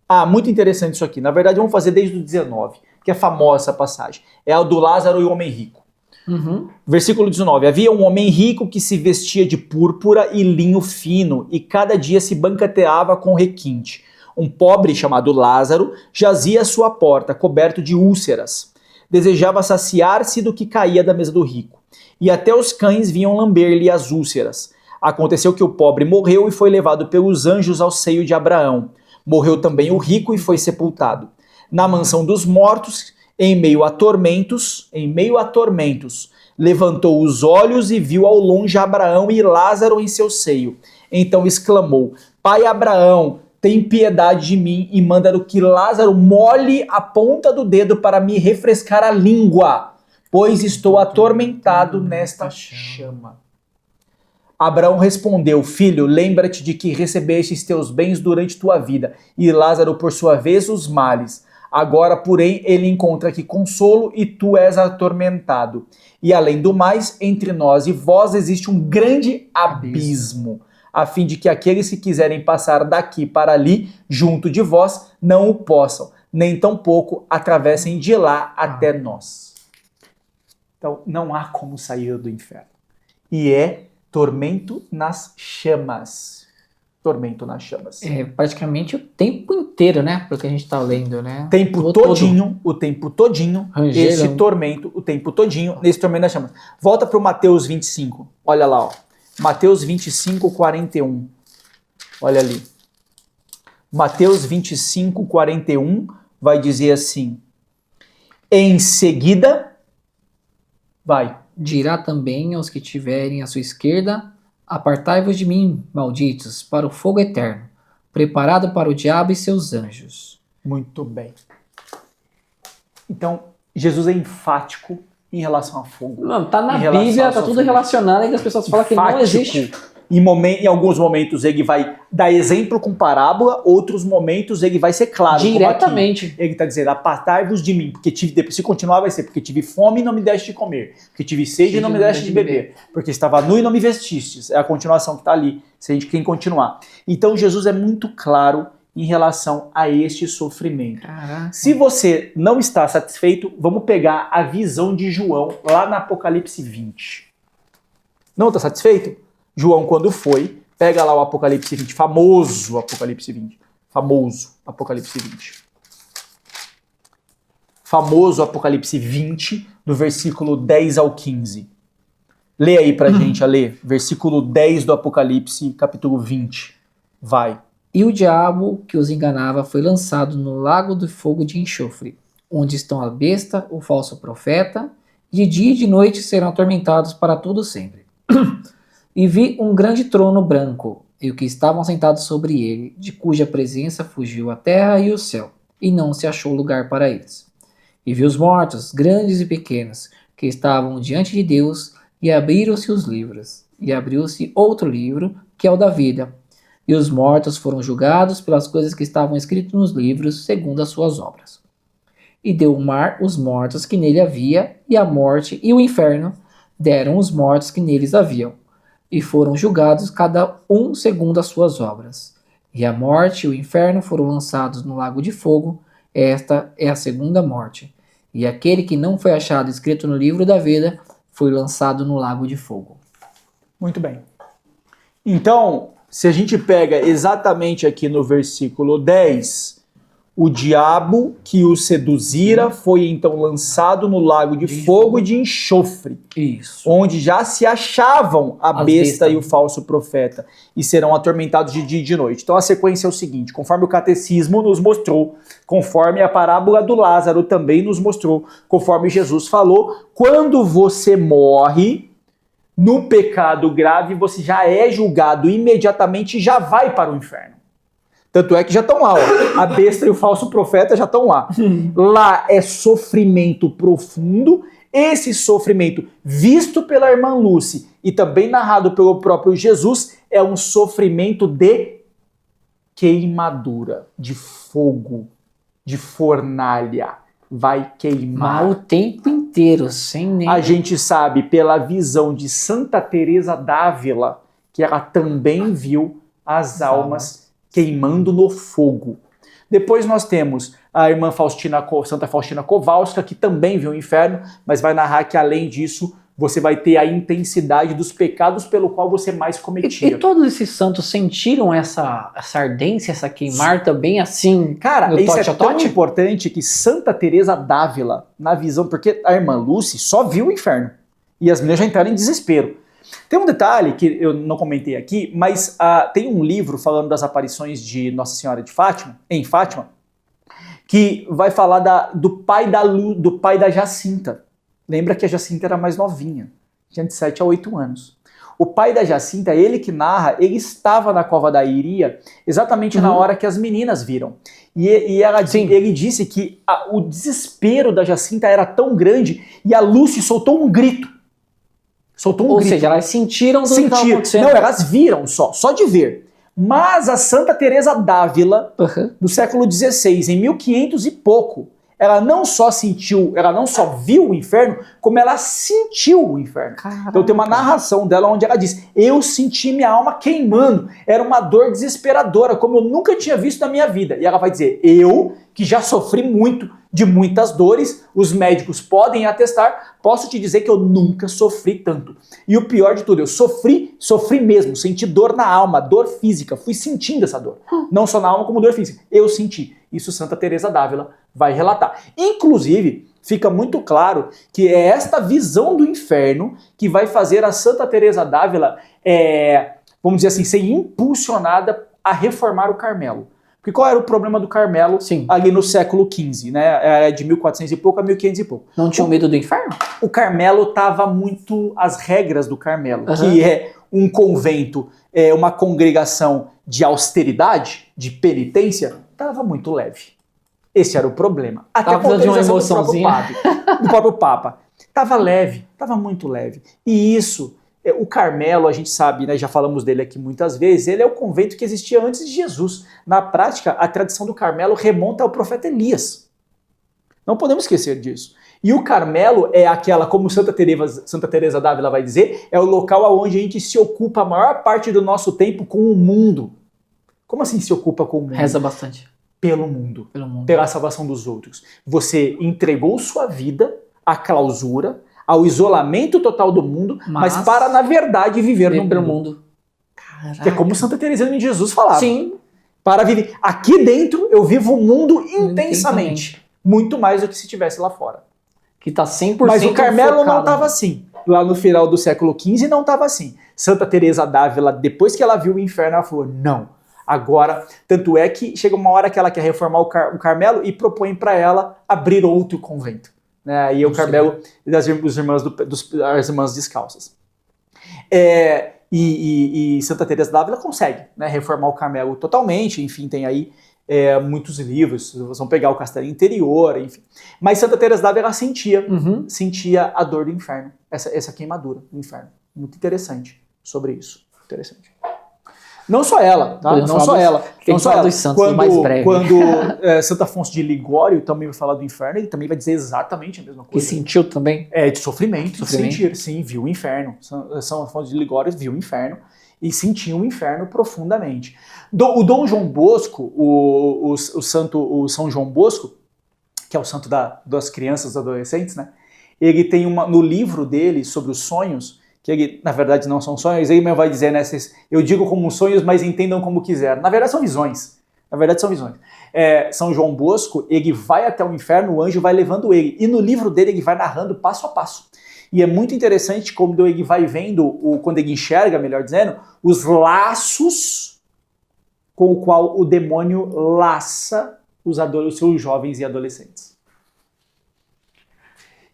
Ah, muito interessante isso aqui. Na verdade, vamos fazer desde o 19, que é famosa essa passagem. É a do Lázaro e o homem rico. Versículo 19. Havia um homem rico que se vestia de púrpura e linho fino e cada dia se banqueteava com requinte. Um pobre chamado Lázaro jazia à sua porta, coberto de úlceras. Desejava saciar-se do que caía da mesa do rico. E até os cães vinham lamber-lhe as úlceras. Aconteceu que o pobre morreu e foi levado pelos anjos ao seio de Abraão. Morreu também o rico e foi sepultado. Na mansão dos mortos, em meio a tormentos, levantou os olhos e viu ao longe Abraão e Lázaro em seu seio. Então exclamou: Pai Abraão, tem piedade de mim e manda que Lázaro molhe a ponta do dedo para me refrescar a língua, pois estou atormentado nesta chama. Abraão respondeu: Filho, lembra-te de que recebestes teus bens durante tua vida, e Lázaro, por sua vez, os males. Agora, porém, ele encontra aqui consolo e tu és atormentado. E além do mais, entre nós e vós existe um grande abismo, a fim de que aqueles que quiserem passar daqui para ali, junto de vós, não o possam, nem tampouco atravessem de lá até nós. Então, não há como sair do inferno. E é tormento nas chamas. Tormento nas chamas. é praticamente o tempo inteiro, né? Porque a gente tá lendo, né? O tempo todinho, Rangeram. esse tormento, o tempo todinho, nesse tormento nas chamas. Volta para o Mateus 25. Olha lá, ó. Mateus 25, 41. Olha ali. Mateus 25, 41 vai dizer assim: em seguida, vai. Dirá também aos que tiverem à sua esquerda: Apartai-vos de mim, malditos, para o fogo eterno, preparado para o diabo e seus anjos. Muito bem. Então, Jesus é enfático em relação a fogo. Não, tá na Em relação Bíblia, ao tá tudo sofrimento. relacionado, e as pessoas falam que não Enfático. existe. Em alguns momentos ele vai dar exemplo com parábola, outros momentos ele vai ser claro. como aqui. Diretamente. Ele está dizendo: apartai-vos de mim, porque depois, se continuar vai ser: porque tive fome e não me deste de comer, porque tive sede e não me deste de beber, porque estava nu e não me vestistes. É a continuação que está ali, se a gente quer continuar. Então Jesus é muito claro em relação a este sofrimento. Caraca. Se você não está satisfeito, vamos pegar a visão de João lá na Apocalipse 20. Não está satisfeito? João, quando foi, pega lá o Apocalipse 20, famoso Apocalipse 20. Famoso Apocalipse 20. Famoso Apocalipse 20, do versículo 10 ao 15. Lê aí pra gente, Alê. Versículo 10 do Apocalipse, capítulo 20. Vai. E o diabo que os enganava foi lançado no lago do fogo de enxofre, onde estão a besta, o falso profeta, de dia e de noite serão atormentados para todo sempre. E vi um grande trono branco, e o que estavam sentados sobre ele, de cuja presença fugiu a terra e o céu, e não se achou lugar para eles. E vi os mortos, grandes e pequenos, que estavam diante de Deus, e abriram-se os livros. E abriu-se outro livro, que é o da vida. E os mortos foram julgados pelas coisas que estavam escritas nos livros, segundo as suas obras. E deu o mar os mortos que nele havia, e a morte e o inferno deram os mortos que neles haviam. E foram julgados cada um segundo as suas obras. E a morte e o inferno foram lançados no lago de fogo. Esta é a segunda morte. E aquele que não foi achado escrito no livro da vida foi lançado no lago de fogo. Muito bem. Então, se a gente pega exatamente aqui no versículo 10, o diabo que o seduzira foi então lançado no lago de fogo e de enxofre, Isso. onde já se achavam a As besta bestas. e o falso profeta, e serão atormentados de dia e de noite. Então a sequência é o seguinte, conforme o catecismo nos mostrou, conforme a parábola do Lázaro também nos mostrou, conforme Jesus falou, quando você morre no pecado grave, você já é julgado imediatamente e já vai para o inferno. Tanto é que já estão lá, ó. A besta e o falso profeta já estão lá. Lá é sofrimento profundo. Esse sofrimento, visto pela irmã Lucy e também narrado pelo próprio Jesus, é um sofrimento de queimadura, de fogo, de fornalha. Vai queimar. Mas o tempo inteiro, sem nem... A gente sabe pela visão de Santa Teresa d'Ávila que ela também viu as almas queimando no fogo. Depois nós temos a irmã Santa Faustina Kowalska, que também viu o inferno, mas vai narrar que além disso, você vai ter a intensidade dos pecados pelo qual você mais cometia. E todos esses santos sentiram essa ardência, essa queimar também assim? Cara, no isso é tote a tão tote? importante que Santa Teresa d'Ávila, na visão, porque a irmã Lucy só viu o inferno, e as meninas já entraram em desespero. Tem um detalhe que eu não comentei aqui, mas tem um livro falando das aparições de Nossa Senhora de Fátima, em Fátima, que vai falar do pai da Jacinta. Lembra que a Jacinta era mais novinha, tinha de 7 a 8 anos. O pai da Jacinta, ele que narra, ele estava na cova da Iria exatamente na hora que as meninas viram. E ele disse que o desespero da Jacinta era tão grande e a Lúcia soltou um grito. Ou seja, elas sentiram tudo que estava acontecendo. Não, elas viram só de ver. Mas a Santa Teresa d'Ávila, no século XVI, em 1500 e pouco, ela não só viu o inferno, como ela sentiu o inferno. Caraca. Então tem uma narração dela onde ela diz: eu senti minha alma queimando, era uma dor desesperadora, como eu nunca tinha visto na minha vida. E ela vai dizer: eu, que já sofri muito, de muitas dores, os médicos podem atestar, posso te dizer que eu nunca sofri tanto. E o pior de tudo, eu sofri mesmo, senti dor na alma, dor física, fui sentindo essa dor. Não só na alma, como dor física. Eu senti. Isso Santa Teresa d'Ávila vai relatar. Inclusive, fica muito claro que é esta visão do inferno que vai fazer a Santa Teresa d'Ávila, vamos dizer assim, ser impulsionada a reformar o Carmelo. Porque qual era o problema do Carmelo ali no século XV, né? Era de 1400 e pouco a 1500 e pouco. Não tinham medo do inferno? O Carmelo estava muito... As regras do Carmelo, que é um convento, uma congregação de austeridade, de penitência, estava muito leve. Esse era o problema. Até a autorização do próprio Papa. Estava leve, estava muito leve. E isso... O Carmelo, a gente sabe, né, já falamos dele aqui muitas vezes, ele é o convento que existia antes de Jesus. Na prática, a tradição do Carmelo remonta ao profeta Elias. Não podemos esquecer disso. E o Carmelo é aquela, como Santa Teresa d'Ávila vai dizer, é o local onde a gente se ocupa a maior parte do nosso tempo com o mundo. Como assim se ocupa com o mundo? Reza bastante. Pelo mundo. Pela salvação dos outros. Você entregou sua vida à clausura, ao isolamento total do mundo, mas para, na verdade, viver no mundo. Caraca. Que é como Santa Teresinha de Jesus falava. Sim. Para viver. Aqui dentro, eu vivo o mundo intensamente. Muito mais do que se estivesse lá fora. Que tá 100% Mas o Carmelo focado. não estava assim. Lá no final do século XV não estava assim. Santa Teresa d'Ávila, depois que ela viu o inferno, ela falou, não. Agora, tanto é que chega uma hora que ela quer reformar o Carmelo e propõe para ela abrir outro convento. Né? E o Carmelo das irmãs descalças. E Santa Teresa d'Ávila consegue, né, reformar o Carmelo totalmente, enfim, tem aí muitos livros, vocês vão pegar o Castelo Interior, enfim. Mas Santa Teresa d'Ávila sentia a dor do inferno, essa queimadura do inferno. Muito interessante sobre isso. Interessante. Não só ela, tá? Não só ela. Tem que falar dos santos mais breve. Quando Santo Afonso de Ligório também vai falar do inferno, ele também vai dizer exatamente a mesma coisa. Que sentiu também? De sofrimento. De sentir, sim, viu o inferno. São Afonso de Ligório viu o inferno e sentiu o inferno profundamente. O Dom João Bosco, o São João Bosco, que é o santo das crianças e adolescentes, né? Ele tem no livro dele sobre os sonhos, que na verdade não são sonhos, aí mesmo vai dizer, né? Eu digo como sonhos, mas entendam como quiser. Na verdade são visões. São João Bosco, ele vai até o inferno, o anjo vai levando ele. E no livro dele ele vai narrando passo a passo. E é muito interessante como ele vai vendo, quando ele enxerga, melhor dizendo, os laços com o qual o demônio laça os seus jovens e adolescentes.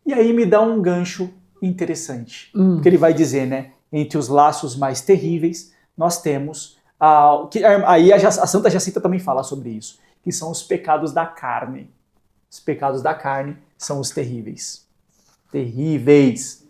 E aí me dá um gancho interessante. Porque ele vai dizer, né? Entre os laços mais terríveis, nós temos... aí a Santa Jacinta também fala sobre isso, que são os pecados da carne. Os pecados da carne são os terríveis. Terríveis.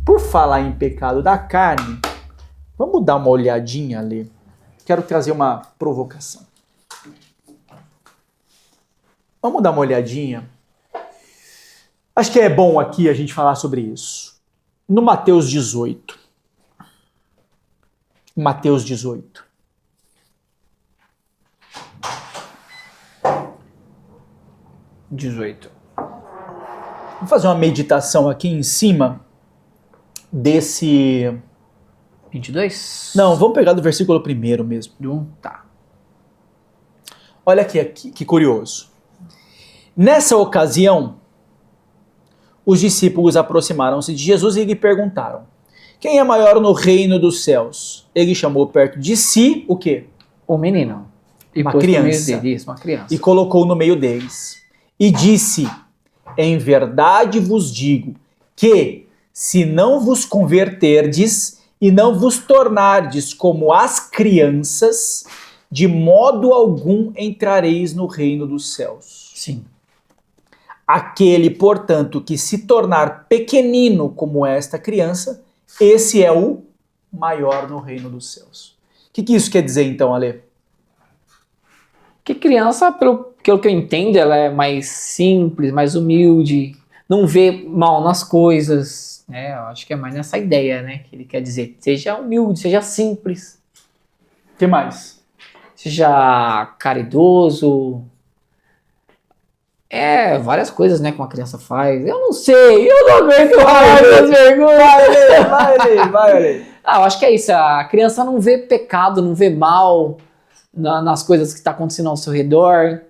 Por falar em pecado da carne, vamos dar uma olhadinha ali. Quero trazer uma provocação. Vamos dar uma olhadinha. Acho que é bom aqui a gente falar sobre isso. No Mateus 18. Mateus 18. Vou fazer uma meditação aqui em cima desse... 22? Não, vamos pegar do versículo 1 mesmo. Tá. Olha aqui, que curioso. Nessa ocasião, os discípulos aproximaram-se de Jesus e lhe perguntaram: quem é maior no reino dos céus? Ele chamou perto de si o quê? O menino. E Uma pôs no meio criança. dele, isso, uma criança. E colocou no meio deles. E disse: em verdade vos digo que, se não vos converterdes e não vos tornardes como as crianças, de modo algum entrareis no reino dos céus. Sim. Aquele, portanto, que se tornar pequenino como esta criança, esse é o maior no reino dos céus. O que isso quer dizer então, Ale? Que criança, pelo que eu entendo, ela é mais simples, mais humilde, não vê mal nas coisas, né? Eu acho que é mais nessa ideia, né? Que ele quer dizer, seja humilde, seja simples. O que mais? Seja caridoso. Várias coisas, né, que uma criança faz. Eu não sei, eu não aguento mais essas vergonhas. Vai, Ale. Eu acho que é isso. A criança não vê pecado, não vê mal nas coisas que estão acontecendo ao seu redor,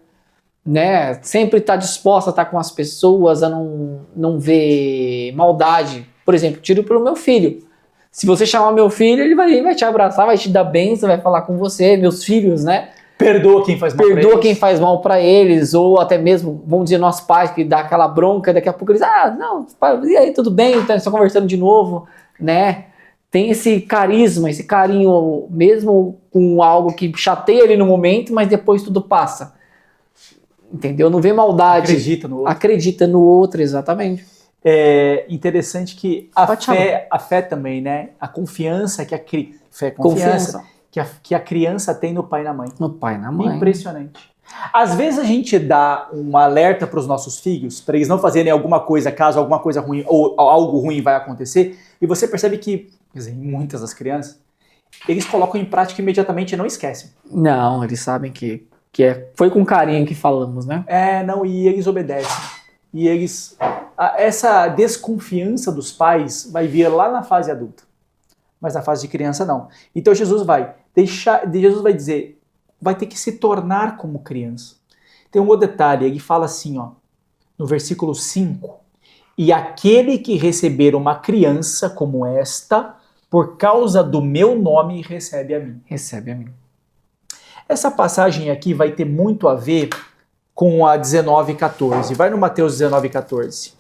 né? Sempre está disposta a estar com as pessoas, a não ver maldade. Por exemplo, tiro pelo meu filho. Se você chamar meu filho, ele vai te abraçar, vai te dar bênção, vai falar com você, meus filhos, né? Perdoa quem faz mal pra eles. Perdoa quem faz mal pra eles, ou até mesmo, vamos dizer, nossos pais, que dá aquela bronca, daqui a pouco eles, não, pai, e aí, tudo bem, então, estão conversando de novo, né? Tem esse carisma, esse carinho, mesmo com algo que chateia ele no momento, mas depois tudo passa. Entendeu? Não vê maldade. Acredita no outro, exatamente. É interessante que a fé também, né? A confiança que que a criança tem no pai e na mãe. No pai e na mãe. Impressionante. Às vezes a gente dá um alerta para os nossos filhos, para eles não fazerem alguma coisa, caso alguma coisa ruim ou algo ruim vai acontecer, e você percebe que, quer dizer, muitas das crianças, eles colocam em prática imediatamente e não esquecem. Não, eles sabem que foi com carinho que falamos, né? E eles obedecem. E essa desconfiança dos pais vai vir lá na fase adulta. Mas na fase de criança não. Então Jesus vai dizer, vai ter que se tornar como criança. Tem um outro detalhe, ele fala assim, no versículo 5, e aquele que receber uma criança como esta, por causa do meu nome, recebe a mim. Recebe a mim. Essa passagem aqui vai ter muito a ver com a 19:14. Vai no Mateus 19:14.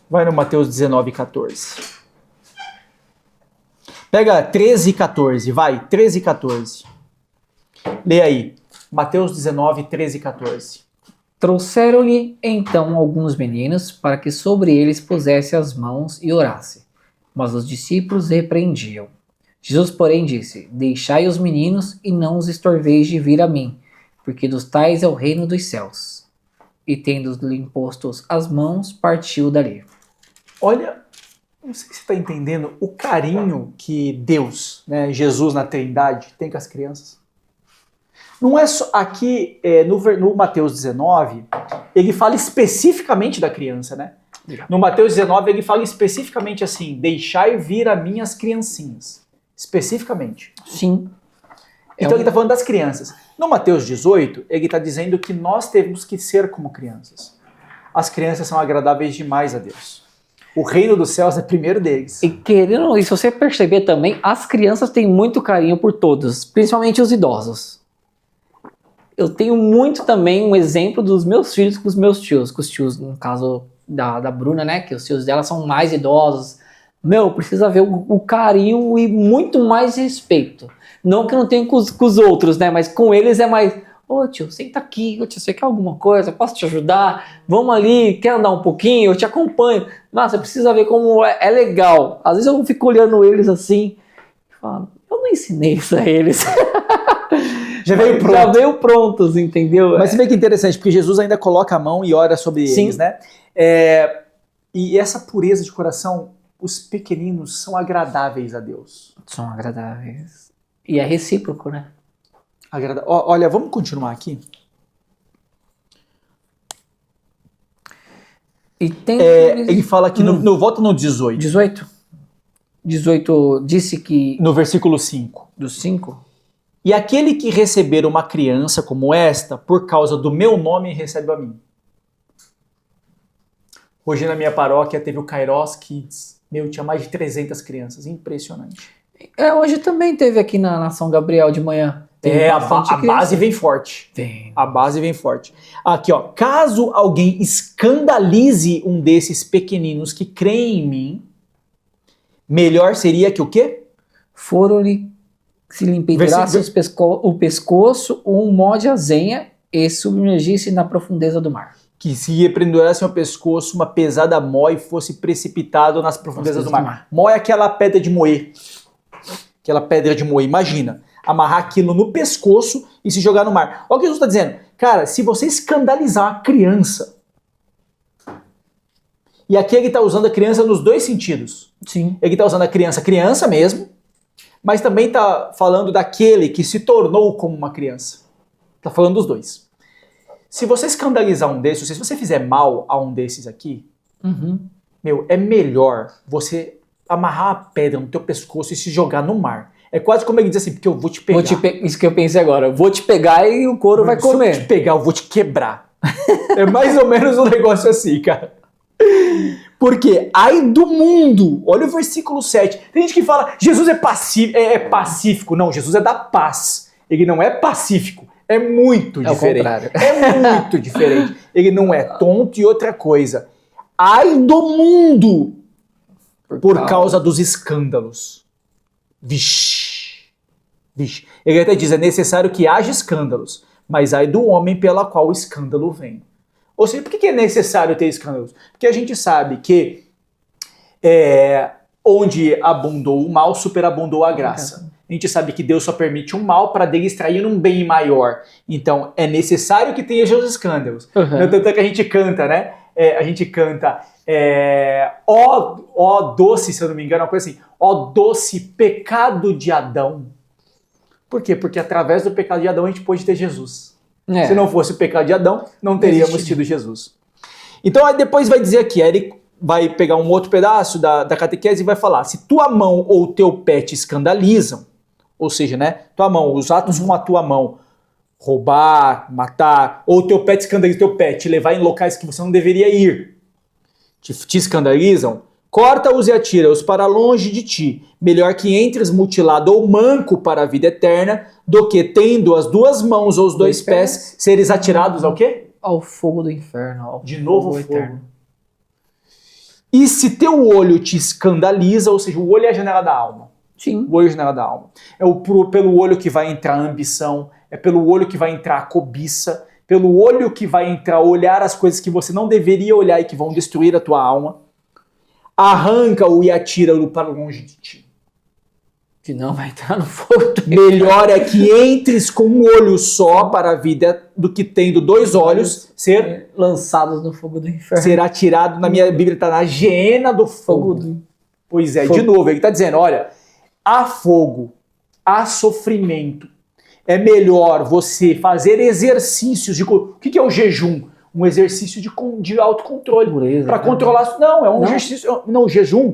Vai no Mateus 19:14. Pega 13:14, vai, 13:14. Lê aí, Mateus 19:13-14. Trouxeram-lhe então alguns meninos para que sobre eles pusesse as mãos e orasse. Mas os discípulos repreendiam. Jesus, porém, disse: deixai os meninos e não os estorveis de vir a mim, porque dos tais é o reino dos céus. e tendo-lhe imposto as mãos, partiu dali. Olha, não sei se você está entendendo o carinho que Deus, né, Jesus na Trindade, tem com as crianças. Não é só aqui no Mateus 19, ele fala especificamente da criança, né? No Mateus 19 ele fala especificamente assim: deixai vir a mim as criancinhas. Especificamente. Sim. Então ele está falando das crianças. No Mateus 18, ele está dizendo que nós temos que ser como crianças. As crianças são agradáveis demais a Deus. O reino dos céus é primeiro deles. E se você perceber também, as crianças têm muito carinho por todos, principalmente os idosos. Eu tenho muito também um exemplo dos meus filhos com os meus tios. Com os tios, no caso da Bruna, né? Que os tios dela são mais idosos. Precisa ver o carinho e muito mais respeito. Não que eu não tenho com os outros, né? Mas com eles é mais... Ô tio, senta aqui. Ô tio, você quer alguma coisa? Posso te ajudar? Vamos ali, quer andar um pouquinho? Eu te acompanho. Nossa, precisa ver como é legal. Às vezes eu fico olhando eles assim e falo, eu não ensinei isso a eles. Já veio prontos, entendeu? Mas você vê que interessante, porque Jesus ainda coloca a mão e ora sobre eles, né? E essa pureza de coração, os pequeninos são agradáveis a Deus. São agradáveis. E é recíproco, né? Olha, vamos continuar aqui. E tem... Ele fala aqui, volta no 18. 18? 18 disse que... No versículo 5. Do 5? E aquele que receber uma criança como esta, por causa do meu nome, recebe a mim. Hoje na minha paróquia teve o Kairos Kids. Tinha mais de 300 crianças. Impressionante. Hoje também teve aqui na São Gabriel de manhã. A base vem forte. Tem. A base vem forte. Aqui, ó. Caso alguém escandalize um desses pequeninos que creem em mim, melhor seria que o quê? Foram-lhe se lhe pendurasse o pescoço um mó de azenha e submergisse na profundeza do mar. Que se lhe pendurasse ao pescoço uma pesada mó e fosse precipitado nas profundezas do mar. Mó é aquela pedra de moer. Aquela pedra de moer. Imagina, amarrar aquilo no pescoço e se jogar no mar. Olha o que Jesus está dizendo. Cara, se você escandalizar uma criança, e aqui ele está usando a criança nos dois sentidos. Sim. Ele está usando a criança mesmo, mas também está falando daquele que se tornou como uma criança. Está falando dos dois. Se você escandalizar um desses, se você fizer mal a um desses aqui, é melhor você amarrar a pedra no teu pescoço e se jogar no mar. É quase como ele diz assim, porque eu vou te pegar. Isso que eu pensei agora. Eu vou te pegar e o couro vai comer. Se eu te pegar, eu vou te quebrar. É mais ou menos um negócio assim, cara. Porque, ai do mundo, olha o versículo 7. Tem gente que fala, Jesus é pacífico. Não, Jesus é da paz. Ele não é pacífico. É muito diferente. É o contrário. É muito diferente. Ele não é tonto e outra coisa. Ai do mundo por causa dos escândalos. Vixe. Ele até diz, é necessário que haja escândalos, mas ai do homem pela qual o escândalo vem. Ou seja, por que é necessário ter escândalos? Porque a gente sabe que onde abundou o mal, superabundou a graça. A gente sabe que Deus só permite um mal para dele extrair um bem maior. Então, é necessário que tenha os escândalos. Tanto é que a gente canta, né? A gente canta, ó doce, se eu não me engano, uma coisa assim, ó doce pecado de Adão. Por quê? Porque através do pecado de Adão a gente pôde ter Jesus. Se não fosse o pecado de Adão, não teríamos tido Jesus. Então, aí depois vai dizer aqui, aí ele vai pegar um outro pedaço da catequese e vai falar, se tua mão ou teu pé te escandalizam, ou seja, né, tua mão, os atos com a tua mão, roubar, matar, ou teu pé te escandaliza, teu pé te levar em locais que você não deveria ir, te escandalizam, corta-os e atira-os para longe de ti, melhor que entres mutilado ou manco para a vida eterna, do que tendo as duas mãos ou os dois pés, seres atirados ao quê? Ao fogo do inferno. De novo fogo. Eterno. E se teu olho te escandaliza, ou seja, o olho é a janela da alma. Sim. O olho é a janela da alma. É pelo olho que vai entrar a ambição, é pelo olho que vai entrar a cobiça, pelo olho que vai entrar olhar as coisas que você não deveria olhar e que vão destruir a tua alma. Arranca-o e atira-o para longe de ti. Que não vai entrar no fogo. Melhor é que entres com um olho só para a vida do que tendo dois olhos ser Lançados no fogo do inferno. será tirado, na minha Bíblia está na geena do fogo. Pois é, de novo, ele está dizendo, olha, há fogo, há sofrimento. É melhor você fazer exercícios de... O que é o jejum? Um exercício de autocontrole. Para controlar... Não, é um exercício... Não, o jejum,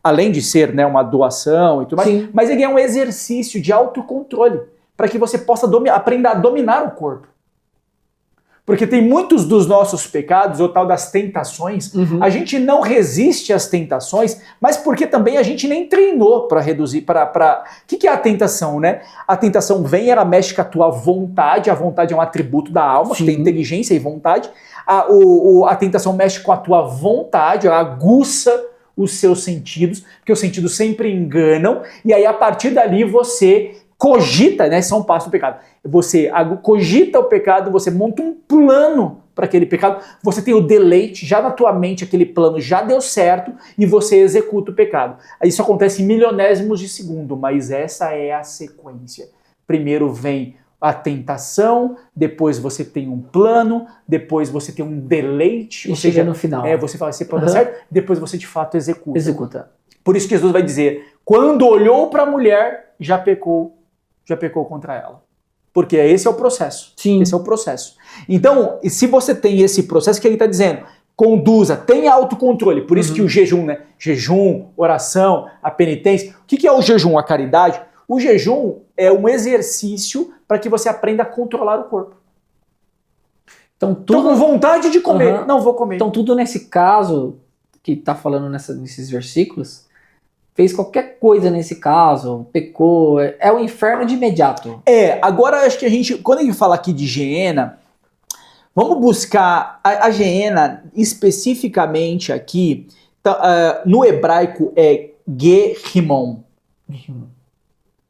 além de ser, né, uma doação e tudo mais, Sim. mas ele é um exercício de autocontrole para que você possa aprender a dominar o corpo. Porque tem muitos dos nossos pecados, ou tal das tentações, a gente não resiste às tentações, mas porque também a gente nem treinou para reduzir, para... O que é a tentação, né? A tentação vem, ela mexe com a tua vontade, a vontade é um atributo da alma, que tem inteligência e vontade. A tentação mexe com a tua vontade, ela aguça os seus sentidos, porque os sentidos sempre enganam, e aí a partir dali você cogita, né? Isso é um passo do pecado. Você cogita o pecado, você monta um plano para aquele pecado, você tem o deleite, já na tua mente aquele plano já deu certo e você executa o pecado. Isso acontece em milionésimos de segundo, mas essa é a sequência. Primeiro vem a tentação, depois você tem um plano, depois você tem um deleite. E chega no final. Você fala, esse plano dá certo, depois você de fato executa. Por isso que Jesus vai dizer, quando olhou para a mulher, já pecou contra ela. Porque esse é o processo. Sim. Esse é o processo. Então, se você tem esse processo que ele está dizendo, conduza, tenha autocontrole. Por isso que o jejum, né? Jejum, oração, a penitência. O que é o jejum? A caridade? O jejum é um exercício para que você aprenda a controlar o corpo. Então, Tô com vontade de comer, não vou comer. Então, tudo nesse caso, que está falando nesses versículos, fez qualquer coisa nesse caso, pecou, é o inferno de imediato. Agora acho que a gente, quando a gente fala aqui de Geena, vamos buscar a Geena especificamente aqui, no hebraico é Gerimon.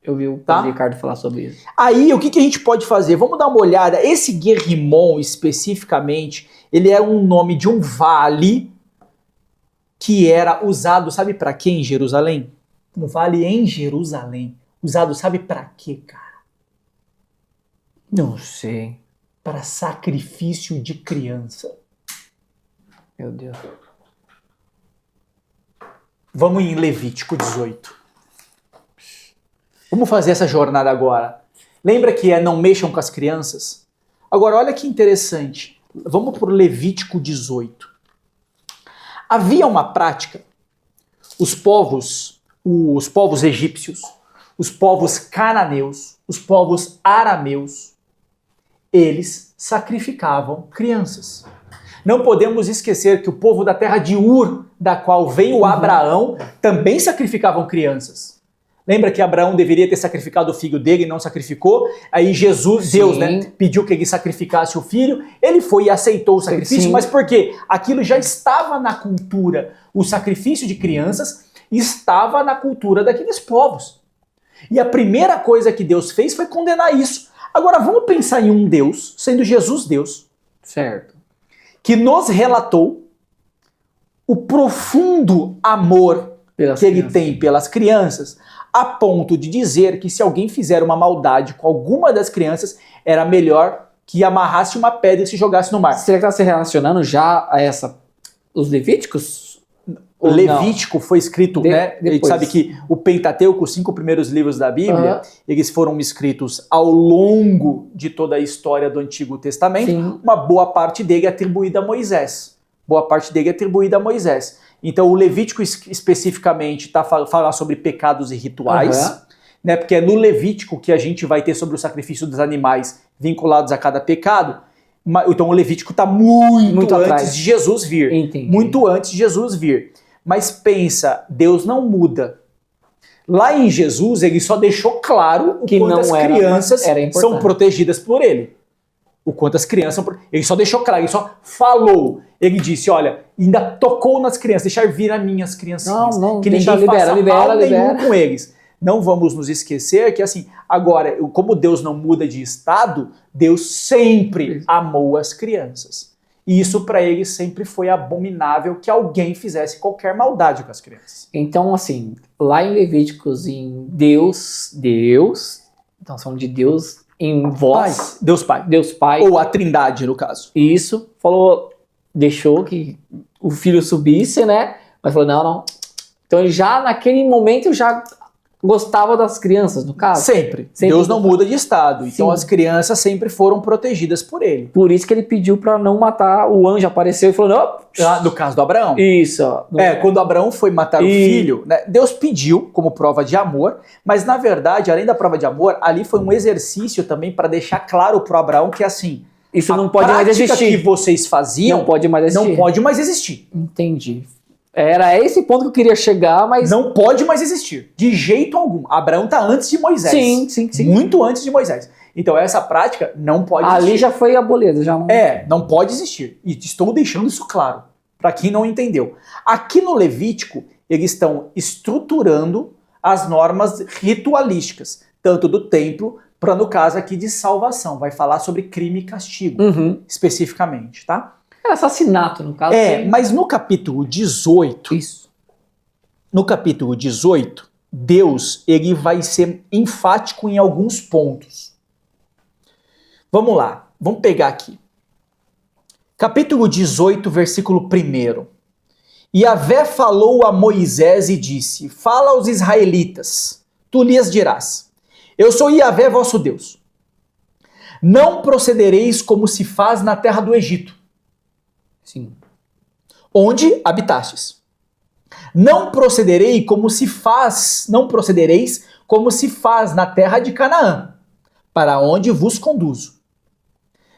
Eu vi o Padre Ricardo falar sobre isso. Aí, o que a gente pode fazer? Vamos dar uma olhada. Esse Gerimon, especificamente, ele é um nome de um vale que era usado, sabe para quê em Jerusalém? Um vale em Jerusalém. Usado, sabe para quê, cara? Não sei. Para sacrifício de criança. Meu Deus. Vamos em Levítico 18. Vamos fazer essa jornada agora. Lembra que não mexam com as crianças? Agora, olha que interessante. Vamos para o Levítico 18. Havia uma prática. Os povos egípcios, os povos cananeus, os povos arameus, eles sacrificavam crianças. Não podemos esquecer que o povo da terra de Ur, da qual veio Abraão, também sacrificavam crianças. Lembra que Abraão deveria ter sacrificado o filho dele e não sacrificou? Aí Deus, né, pediu que ele sacrificasse o filho. Ele foi e aceitou o sacrifício, mas por quê? Aquilo já estava na cultura. O sacrifício de crianças estava na cultura daqueles povos. E a primeira coisa que Deus fez foi condenar isso. Agora vamos pensar em um Deus, sendo Jesus Deus, certo, que nos relatou o profundo amor que ele tem pelas crianças, a ponto de dizer que se alguém fizer uma maldade com alguma das crianças, era melhor que amarrasse uma pedra e se jogasse no mar. Será que está se relacionando já a os Levíticos? O Levítico foi escrito, né? A gente sabe que o Pentateuco, os 5 primeiros livros da Bíblia, eles foram escritos ao longo de toda a história do Antigo Testamento. Sim. Uma boa parte dele é atribuída a Moisés. Então o Levítico especificamente fala sobre pecados e rituais, né? Porque é no Levítico que a gente vai ter sobre o sacrifício dos animais vinculados a cada pecado. Então o Levítico está muito antes de Jesus vir. Entendi. Muito antes de Jesus vir. Mas pensa, Deus não muda. Lá em Jesus, ele só deixou claro o quanto as crianças são protegidas por ele. O quanto as crianças... Ele só deixou claro, ele só falou. Ele disse, olha, ainda tocou nas crianças, deixar vir as minhas criancinhas. Não, que ninguém faça mal nenhum com eles. Não vamos nos esquecer que, assim, agora, como Deus não muda de estado, Deus sempre amou as crianças. E isso para eles sempre foi abominável que alguém fizesse qualquer maldade com as crianças. Então, assim, lá em Levíticos, em Deus, então são de Deus em vós, Deus Pai. Deus Pai, Ou a Trindade, no caso. isso, falou, deixou que o filho subisse, né? Mas falou, não. Então ele já, naquele momento, já gostava das crianças, no caso. Sempre. Sempre Deus não muda de estado. Então Sim. as crianças sempre foram protegidas por ele. Por isso que ele pediu pra não matar, o anjo apareceu e falou, não, No caso do Abraão. isso, ó. Quando Abraão foi matar o filho, né, Deus pediu como prova de amor, mas na verdade, além da prova de amor, ali foi um exercício também para deixar claro pro Abraão que assim, Isso a não pode mais prática existir. que vocês faziam Não pode mais existir. não pode mais existir. Entendi. Era esse ponto que eu queria chegar, mas... Não pode mais existir. De jeito algum. Abraão tá antes de Moisés. Sim. Muito antes de Moisés. Então essa prática não pode Ali existir. já foi abolida, já não... Não pode existir. E estou deixando isso claro, para quem não entendeu. Aqui no Levítico, eles estão estruturando as normas ritualísticas, tanto do templo, para no caso aqui de salvação. Vai falar sobre crime e castigo, Uhum. especificamente, tá? Era assassinato, no caso. sim. Mas no capítulo 18, Isso. Deus ele vai ser enfático em alguns pontos. Vamos lá, vamos pegar aqui. Capítulo 18, versículo 1. Yahvé falou a Moisés e disse, fala aos israelitas, tu lhes dirás, eu sou Yahvé vosso Deus. Não procedereis como se faz na terra do Egito, Sim. onde habitastes. Não procedereis como se faz na terra de Canaã, para onde vos conduzo.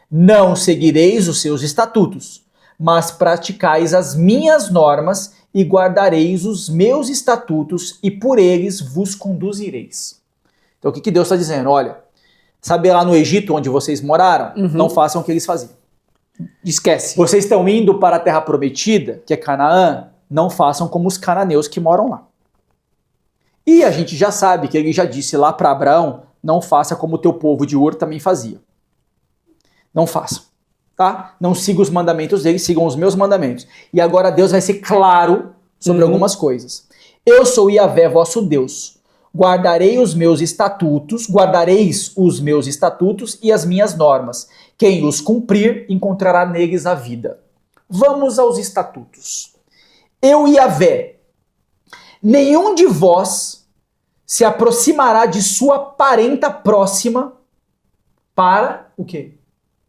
Não seguireis os seus estatutos, mas praticais as minhas normas e guardareis os meus estatutos e por eles vos conduzireis. Então o que Deus está dizendo? Olha, sabe lá no Egito onde vocês moraram? Uhum. Não façam o que eles faziam. Esquece. Vocês estão indo para a terra prometida, que é Canaã, não façam como os cananeus que moram lá. E a gente já sabe que ele já disse lá para Abraão, não faça como o teu povo de Ur também fazia. Não façam, tá? Não sigam os mandamentos dele, sigam os meus mandamentos. E agora Deus vai ser claro sobre algumas coisas. Eu sou Yahvé, vosso Deus. Guardareis os meus estatutos e as minhas normas. Quem os cumprir, encontrará neles a vida. Vamos aos estatutos. Eu, Yahvé, nenhum de vós se aproximará de sua parenta próxima para o quê?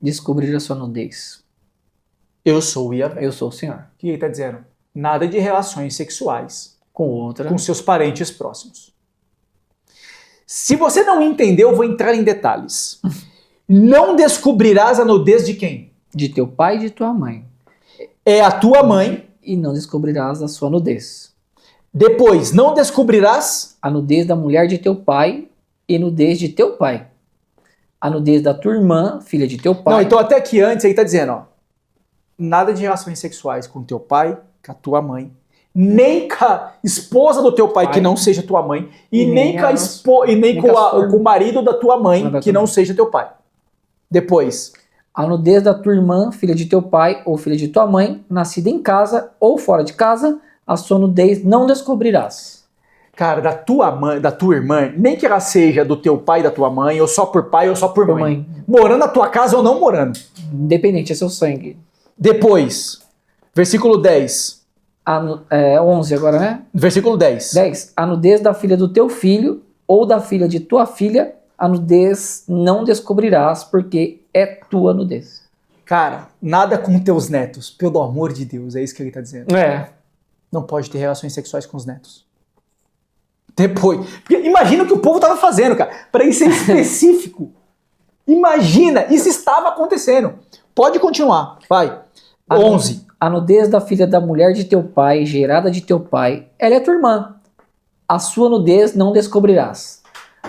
Descobrir a sua nudez. Eu sou o Yahvé. Eu sou o Senhor. O que ele está dizendo? Nada de relações sexuais Com outra. com seus parentes próximos. Se você não entendeu, eu vou entrar em detalhes. Não descobrirás a nudez de quem? De teu pai e de tua mãe. É a tua mãe. E não descobrirás a sua nudez. Depois, não descobrirás A nudez da mulher de teu pai e nudez de teu pai. A nudez da tua irmã, filha de teu pai. Não, então até aqui antes ele está dizendo, ó, nada de relações sexuais com teu pai, com a tua mãe, nem com a esposa do teu pai, que não seja tua mãe, e nem com o marido da tua mãe, que não seja teu pai. Depois, A nudez da tua irmã, filha de teu pai ou filha de tua mãe, nascida em casa ou fora de casa, a sua nudez não descobrirás. cara, da tua irmã, nem que ela seja do teu pai e da tua mãe, ou só por pai ou só por mãe. Morando na tua casa ou não morando. Independente, é seu sangue. Depois, versículo 10. 11 agora, né? Versículo 10. 10. A nudez da filha do teu filho ou da filha de tua filha, a nudez não descobrirás, porque é tua nudez. Cara, nada com teus netos, pelo amor de Deus, é isso que ele está dizendo. Não pode ter relações sexuais com os netos. Depois. Porque imagina o que o povo estava fazendo, cara. Para isso ser específico. Imagina, isso estava acontecendo. Pode continuar, vai. 11. A nudez da filha da mulher de teu pai, gerada de teu pai, ela é tua irmã. A sua nudez não descobrirás.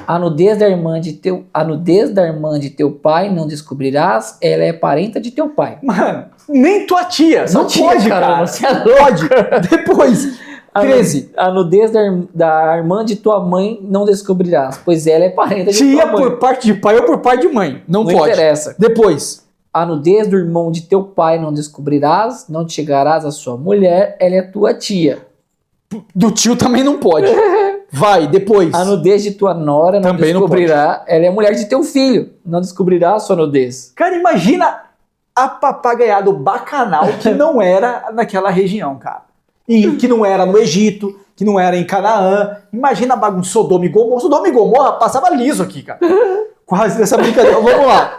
A nudez da irmã de teu pai não descobrirás, ela é parenta de teu pai. Mano, nem tua tia. Só Não tia, pode, cara, cara. você é Não pode. Depois, 13. A nudez da irmã de tua mãe não descobrirás, pois ela é parenta de tua Tia mãe. por parte de pai ou por parte de mãe. Não Não pode. interessa. Depois, A nudez do irmão de teu pai não descobrirás, não te chegarás à sua mulher, ela é tua tia. Do tio também não pode. Vai, depois. A nudez de tua nora não Também não descobrirá, ela é a mulher de teu filho, não descobrirá a sua nudez. Cara, imagina a papagaiada, o bacanal que não era naquela região, cara. E que não era no Egito, que não era em Canaã. Imagina a bagunça, Sodoma e Gomorra. Sodoma e Gomorra passava liso aqui, cara. Quase nessa brincadeira. Vamos lá.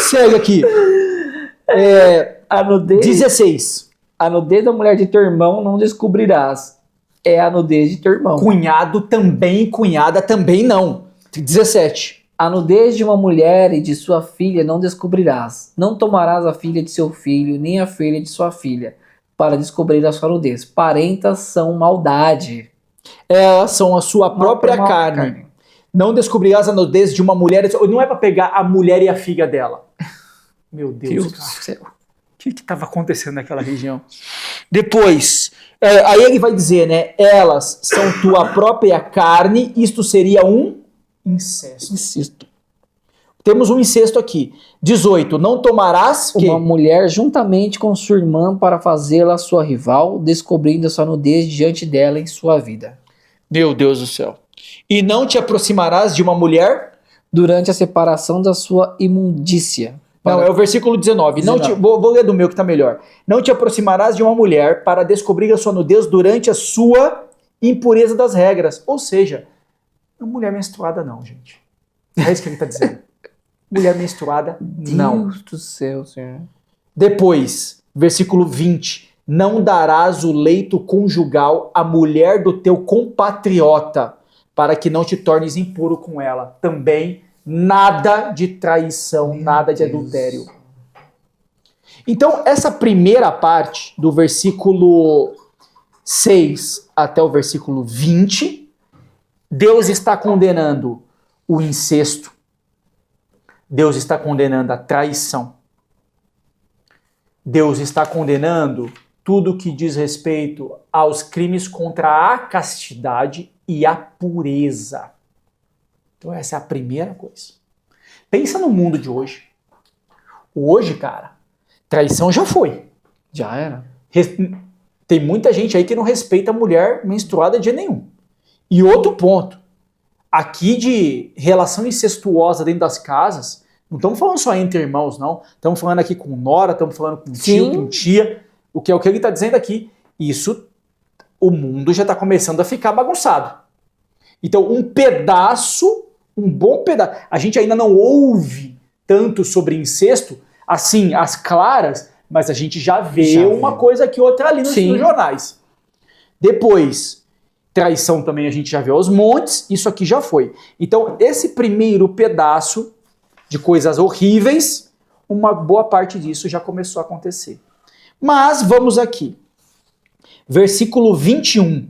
Segue aqui. A nudez, 16. a nudez da mulher de teu irmão não descobrirás, é a nudez de teu irmão. Cunhado também, cunhada também não. 17. A nudez de uma mulher e de sua filha não descobrirás. Não tomarás a filha de seu filho, nem a filha de sua filha, para descobrir a sua nudez. Parentas são maldade. Elas são a sua própria carne. Não descobrirás a nudez de uma mulher. Não é pra pegar a mulher e a filha dela. Meu Deus, cara. céu. O que estava acontecendo naquela região? Depois, aí ele vai dizer, né? Elas são tua própria carne. Isto seria um incesto. Insisto. Temos um incesto aqui. 18. Não tomarás Uma mulher juntamente com sua irmã para fazê-la sua rival, descobrindo a sua nudez diante dela em sua vida. Meu Deus do céu. E não te aproximarás de uma mulher. Durante a separação da sua imundícia. Não, é o versículo 19. Não te, vou ler do meu que tá melhor. Não te aproximarás de uma mulher para descobrir a sua nudez durante a sua impureza das regras. Ou seja, mulher menstruada não, gente. É isso que ele tá dizendo. Mulher menstruada, não. Deus do céu, Senhor. Depois, versículo 20. Não darás o leito conjugal à mulher do teu compatriota, para que não te tornes impuro com ela. Também nada de traição, nada de adultério. Então, essa primeira parte, do versículo 6 até o versículo 20, Deus está condenando o incesto. Deus está condenando a traição. Deus está condenando tudo que diz respeito aos crimes contra a castidade e a pureza. Então essa é a primeira coisa. Pensa no mundo de hoje. Hoje, cara, traição já foi. Já era. Tem muita gente aí que não respeita a mulher menstruada de jeito nenhum. E outro ponto. Aqui de relação incestuosa dentro das casas, não estamos falando só entre irmãos, não. Estamos falando aqui com nora, estamos falando com tio, com tia. O que é o que ele está dizendo aqui. Isso, o mundo já está começando a ficar bagunçado. Então, um pedaço, um bom pedaço. A gente ainda não ouve tanto sobre incesto, assim, as claras, mas a gente já vê uma coisa aqui, outra ali nos jornais. Depois, traição também a gente já vê aos montes, isso aqui já foi. Então, esse primeiro pedaço de coisas horríveis, uma boa parte disso já começou a acontecer. Mas vamos aqui. Versículo 21.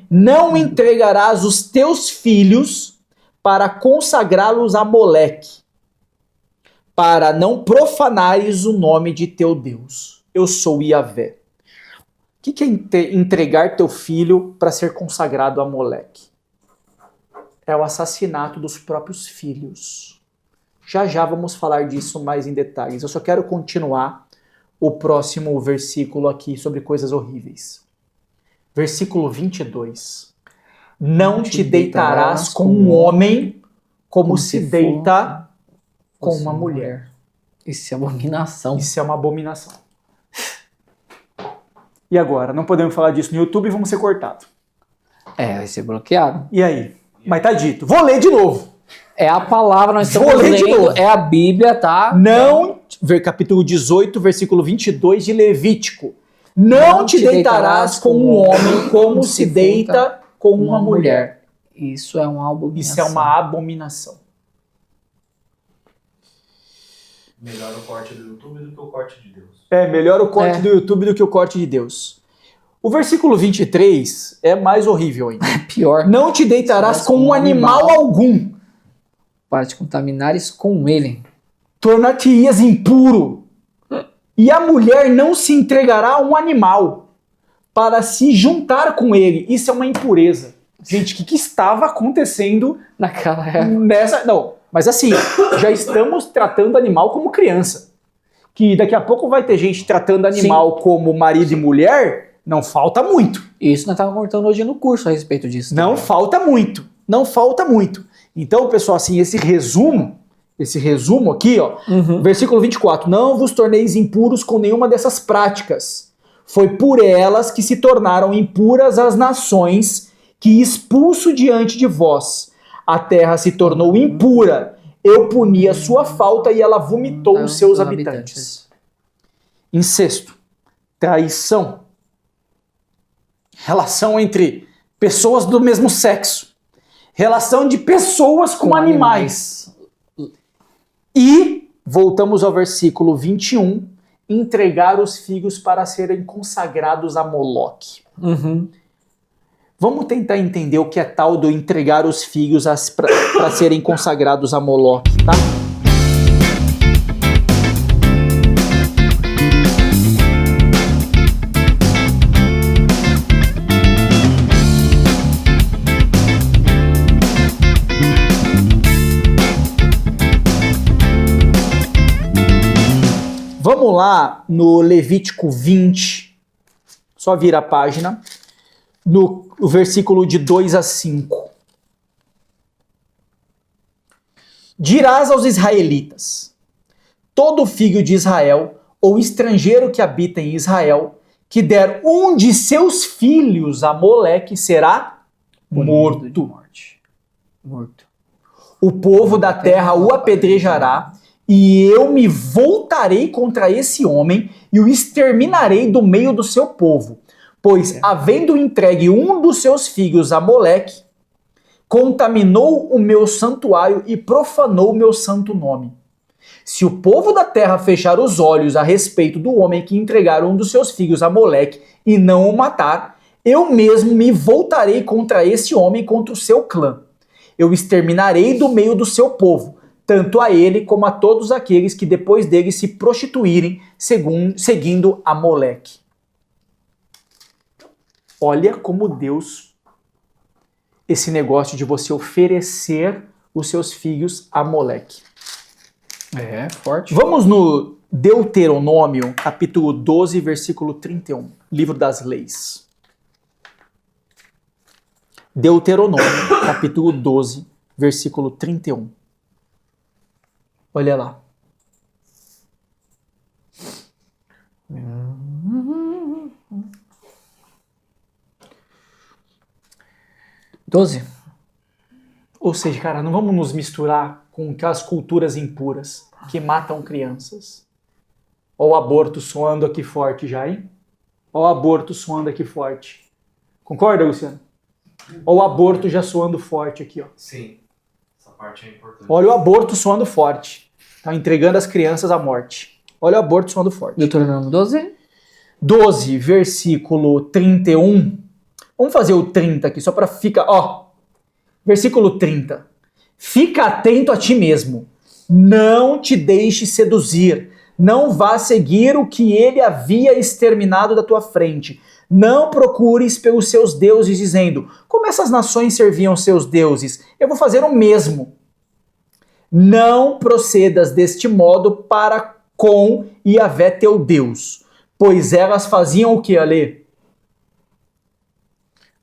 Não entregarás os teus filhos para consagrá-los a Moleque, para não profanares o nome de teu Deus. Eu sou Iavé. O que é entregar teu filho para ser consagrado a Moleque? É o assassinato dos próprios filhos. Já já vamos falar disso mais em detalhes. Eu só quero continuar o próximo versículo aqui sobre coisas horríveis. Versículo 22. Não te deitarás com um homem como se deita com uma mulher. Isso é abominação. Isso é uma abominação. E agora? Não podemos falar disso no YouTube e vamos ser cortados. Vai ser bloqueado. E aí? Mas tá dito. Vou ler de novo. É a palavra, nós estamos Vou ler de lendo, novo. é a Bíblia, tá? Não, capítulo 18, versículo 22 de Levítico. Não te deitarás com um homem como se deita com uma mulher. Isso é uma abominação. Isso é uma abominação. Melhor o corte do YouTube do que o corte de Deus. É melhor o corte do YouTube do que o corte de Deus. O versículo 23 é mais horrível ainda. Pior. Não te deitarás com um animal algum. Para te contaminares com ele. Tornar-te-ias impuro. E a mulher não se entregará a um animal para se juntar com ele. Isso é uma impureza. Gente, o que estava acontecendo Naquela época. nessa... Não, mas assim, já estamos tratando animal como criança. que daqui a pouco vai ter gente tratando animal como marido e mulher, não falta muito. Isso nós estávamos comentando hoje no curso a respeito disso. Não falta muito. Não falta muito. Então, pessoal, assim, esse resumo aqui, ó, versículo 24, não vos torneis impuros com nenhuma dessas práticas. Foi por elas que se tornaram impuras as nações que expulso diante de vós. A terra se tornou impura. Eu puni a sua falta e ela vomitou os seus habitantes. Incesto, traição, relação entre pessoas do mesmo sexo, relação de pessoas com animais. E, voltamos ao versículo 21, entregar os filhos para serem consagrados a Moloque. Vamos tentar entender o que é tal do entregar os filhos para serem consagrados a Moloque, tá? Vamos lá no Levítico 20, só vira a página, no versículo de 2 a 5. Dirás aos israelitas, todo filho de Israel, ou estrangeiro que habita em Israel, que der um de seus filhos a Moleque, será morto. O povo da terra o apedrejará, e eu me voltarei contra esse homem e o exterminarei do meio do seu povo. Pois, havendo entregue um dos seus filhos a Moleque, contaminou o meu santuário e profanou o meu santo nome. Se o povo da terra fechar os olhos a respeito do homem que entregar um dos seus filhos a Moleque e não o matar, eu mesmo me voltarei contra esse homem, contra o seu clã. Eu exterminarei do meio do seu povo, tanto a ele como a todos aqueles que depois dele se prostituírem seguindo a Moleque. Olha como Deus, esse negócio de você oferecer os seus filhos a Moleque. É, forte. Vamos no Deuteronômio, capítulo 12, versículo 31, livro das leis. Deuteronômio, capítulo 12, versículo 31. Olha lá. 12. Ou seja, cara, não vamos nos misturar com aquelas culturas impuras que matam crianças. Olha o aborto soando aqui forte já, hein? Olha o aborto soando aqui forte. Concorda, Luciano? Olha o aborto já soando forte aqui, ó. Sim, essa parte é importante. Olha o aborto soando forte. Tá entregando as crianças à morte. Olha o aborto soando forte. Deuteronômio 12. 12, versículo 31. Vamos fazer o 30 aqui, só para ficar... Ó, versículo 30. Fica atento a ti mesmo. Não te deixe seduzir. Não vá seguir o que ele havia exterminado da tua frente. Não procures pelos seus deuses, dizendo, como essas nações serviam seus deuses, eu vou fazer o mesmo. Não procedas deste modo para com Yahvé teu Deus, pois elas faziam o que, Alê?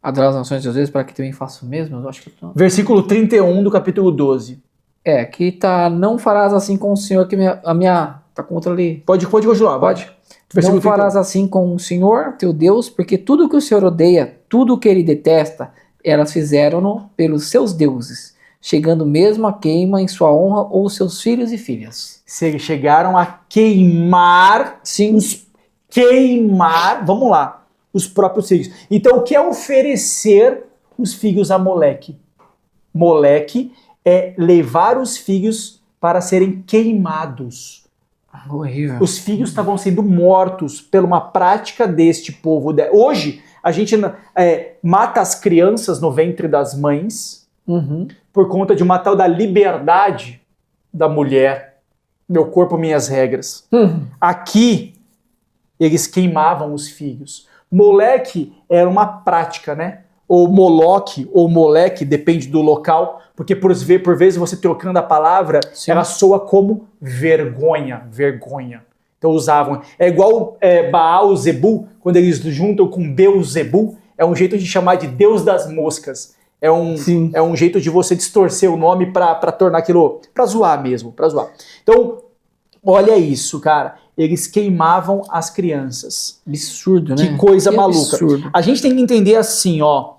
Adorar as nações de Deus para que também faça o mesmo? Eu acho que não. Versículo 31 do capítulo 12. É, aqui tá, não farás assim com o Senhor, que a minha tá contra ali. Pode continuar, Pode. Versículo Não farás assim com o Senhor, teu Deus, porque tudo que o Senhor odeia, tudo que ele detesta, elas fizeram-no pelos seus deuses, chegando mesmo a queima em sua honra ou seus filhos e filhas. Chegaram a queimar, Sim. Vamos lá, os próprios filhos. Então, o que é oferecer os filhos a Moleque? Moleque é levar os filhos para serem queimados. Horrível. Os filhos estavam sendo mortos por uma prática deste povo. Hoje, a gente mata as crianças no ventre das mães por conta de uma tal da liberdade da mulher. Meu corpo, minhas regras. Aqui, eles queimavam os filhos. Moleque era uma prática, né? Ou Moloque, ou Moleque, depende do local, porque por vezes você trocando a palavra, Sim. ela soa como vergonha, vergonha. Então usavam. É igual Baal Zebu, quando eles juntam com Beuzebu, é um jeito de chamar de Deus das moscas. É um jeito de você distorcer o nome para tornar aquilo, para zoar mesmo, para zoar. Então, olha isso, cara. Eles queimavam as crianças. Absurdo, né? Que coisa maluca. Absurdo. A gente tem que entender assim, ó.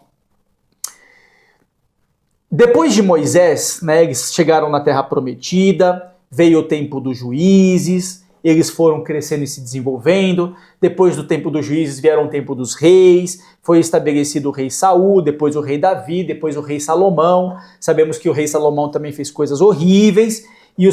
Depois de Moisés, né, eles chegaram na Terra Prometida, veio o tempo dos juízes, eles foram crescendo e se desenvolvendo. Depois do tempo dos juízes vieram o tempo dos reis, foi estabelecido o rei Saul, depois o rei Davi, depois o rei Salomão. Sabemos que o rei Salomão também fez coisas horríveis, e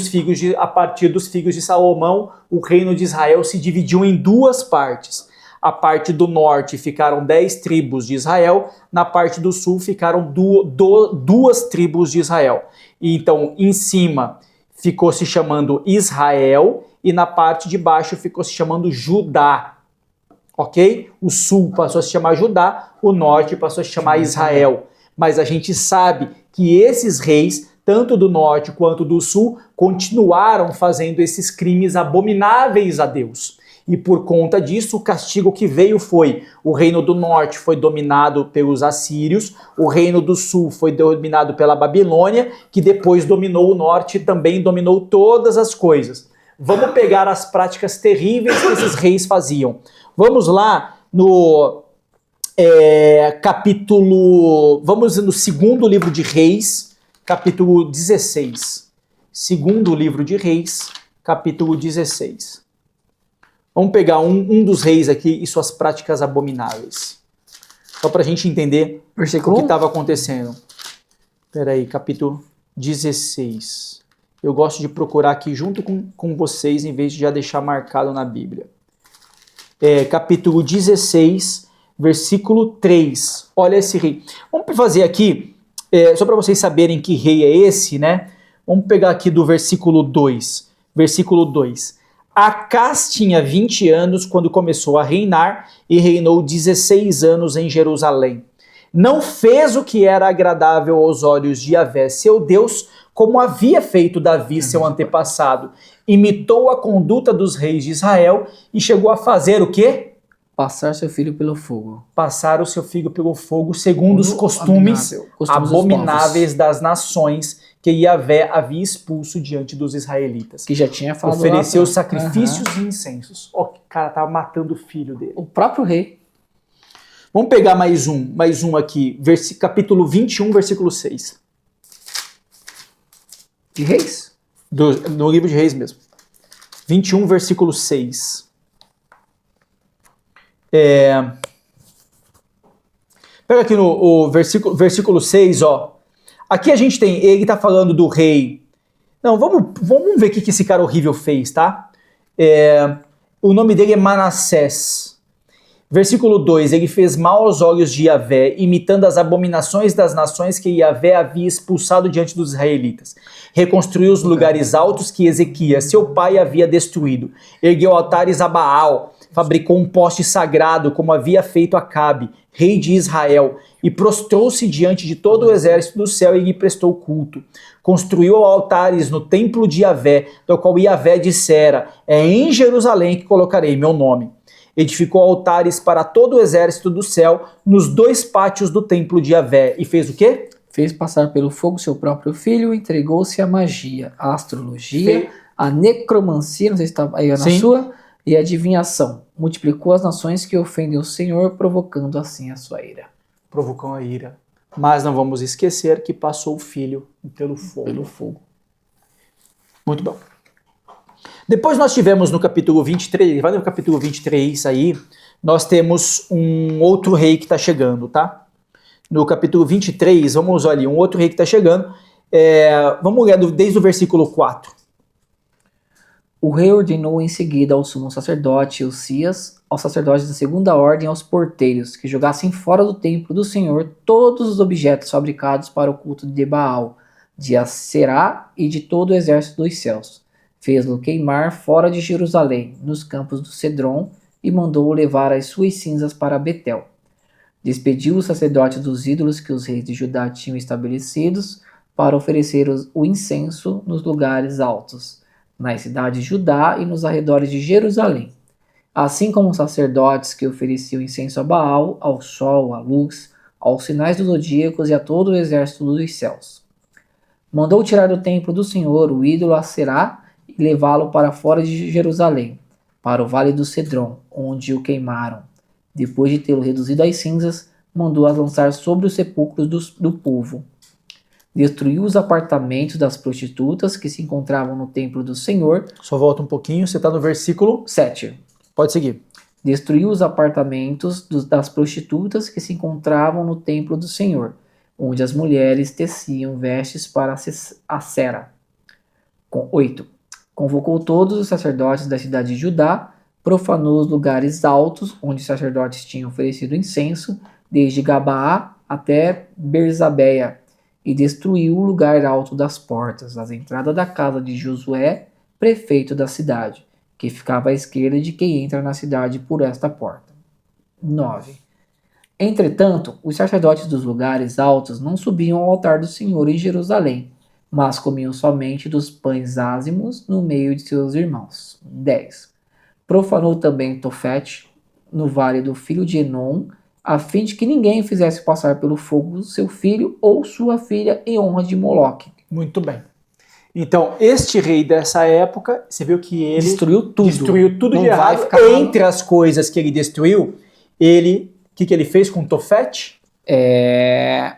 a partir dos filhos de Salomão, o reino de Israel se dividiu em duas partes. A parte do norte ficaram 10 tribos de Israel, na parte do sul ficaram duas tribos de Israel. E então, em cima, ficou se chamando Israel, e na parte de baixo ficou se chamando Judá. Ok? O sul passou a se chamar Judá, o norte passou a se chamar Israel. Mas a gente sabe que esses reis, tanto do norte quanto do sul, continuaram fazendo esses crimes abomináveis a Deus. E por conta disso, o castigo que veio foi: o reino do norte foi dominado pelos assírios, o reino do sul foi dominado pela Babilônia, que depois dominou o norte e também dominou todas as coisas. Vamos pegar as práticas terríveis que esses reis faziam. Vamos lá no capítulo... Vamos no segundo livro de Reis, capítulo 16. Segundo livro de Reis, capítulo 16. Vamos pegar um dos reis aqui e suas práticas abomináveis. Só para a gente entender o que estava acontecendo. Espera aí, capítulo 16. Eu gosto de procurar aqui junto com vocês, em vez de já deixar marcado na Bíblia. Capítulo 16, versículo 3. Olha esse rei. Vamos fazer aqui, só para vocês saberem que rei é esse, né? Vamos pegar aqui do versículo 2. Versículo 2. Acás tinha 20 anos quando começou a reinar e reinou 16 anos em Jerusalém. Não fez o que era agradável aos olhos de Yahvé, seu Deus, como havia feito Davi, seu antepassado. Imitou a conduta dos reis de Israel e chegou a fazer o quê? Passar seu filho pelo fogo. Passar o seu filho pelo fogo, segundo os costumes abomináveis das nações que Yahvé havia expulso diante dos israelitas. Que já tinha falado. Ofereceu sacrifícios e incensos. O cara tava matando o filho dele. O próprio rei. Vamos pegar mais um aqui. Capítulo 21, versículo 6. De Reis? No livro de Reis mesmo. 21, versículo 6. Pega aqui no versículo 6, ó. Aqui a gente tem, ele tá falando do rei. Não, vamos ver o que esse cara horrível fez, tá? O nome dele é Manassés. Versículo 2, ele fez mal aos olhos de Yahvé, imitando as abominações das nações que Yahvé havia expulsado diante dos israelitas. Reconstruiu os lugares altos que Ezequias, seu pai, havia destruído. Ergueu altares a Baal, fabricou um poste sagrado, como havia feito Acabe, rei de Israel, e prostrou-se diante de todo o exército do céu e lhe prestou culto. Construiu altares no templo de Yahvé, do qual Yahvé dissera: é em Jerusalém que colocarei meu nome. Edificou altares para todo o exército do céu nos 2 pátios do templo de Yahvé. E fez o quê? Fez passar pelo fogo seu próprio filho, entregou-se à magia, à astrologia, à necromancia, não sei se está aí na sua, e à adivinhação. Multiplicou as nações que ofendem o Senhor, provocando assim a sua ira. Provocou a ira. Mas não vamos esquecer que passou o filho pelo fogo. Muito bom. Depois nós tivemos no capítulo 23, vai no capítulo 23 aí, nós temos um outro rei que está chegando, tá? No capítulo 23, vamos olhar ali, um outro rei que está chegando, vamos ler desde o versículo 4. O rei ordenou em seguida ao sumo sacerdote Hilcias, aos sacerdotes da segunda ordem, aos porteiros, que jogassem fora do templo do Senhor todos os objetos fabricados para o culto de Baal, de Aserá e de todo o exército dos céus. Fez-lo queimar fora de Jerusalém, nos campos do Cedron, e mandou-o levar as suas cinzas para Betel. Despediu os sacerdotes dos ídolos que os reis de Judá tinham estabelecidos para oferecer o incenso nos lugares altos. nas cidades de Judá e nos arredores de Jerusalém, assim como os sacerdotes que ofereciam incenso a Baal, ao sol, à luz, aos sinais dos zodíacos e a todo o exército dos céus. Mandou tirar do templo do Senhor o ídolo Aserá e levá-lo para fora de Jerusalém, para o vale do Cedron, onde o queimaram. Depois de tê-lo reduzido às cinzas, mandou-as lançar sobre os sepulcros do povo. Destruiu os apartamentos das prostitutas que se encontravam no templo do Senhor. Só volta um pouquinho, você está no versículo 7. Pode seguir. Destruiu os apartamentos das prostitutas que se encontravam no templo do Senhor, onde as mulheres teciam vestes para a Sera. 8. Convocou todos os sacerdotes da cidade de Judá, profanou os lugares altos onde os sacerdotes tinham oferecido incenso, desde Gabaá até Berzabeia, e destruiu o lugar alto das portas, as entradas da casa de Josué, prefeito da cidade, que ficava à esquerda de quem entra na cidade por esta porta. 9. Entretanto, os sacerdotes dos lugares altos não subiam ao altar do Senhor em Jerusalém, mas comiam somente dos pães ázimos no meio de seus irmãos. 10. Profanou também Tofete, no vale do filho de Enom, a fim de que ninguém fizesse passar pelo fogo seu filho ou sua filha em honra de Moloque. Muito bem. Então, este rei dessa época, você viu que ele Destruiu tudo. Não de errado. Entre as coisas que ele destruiu, o que ele fez com Tofete?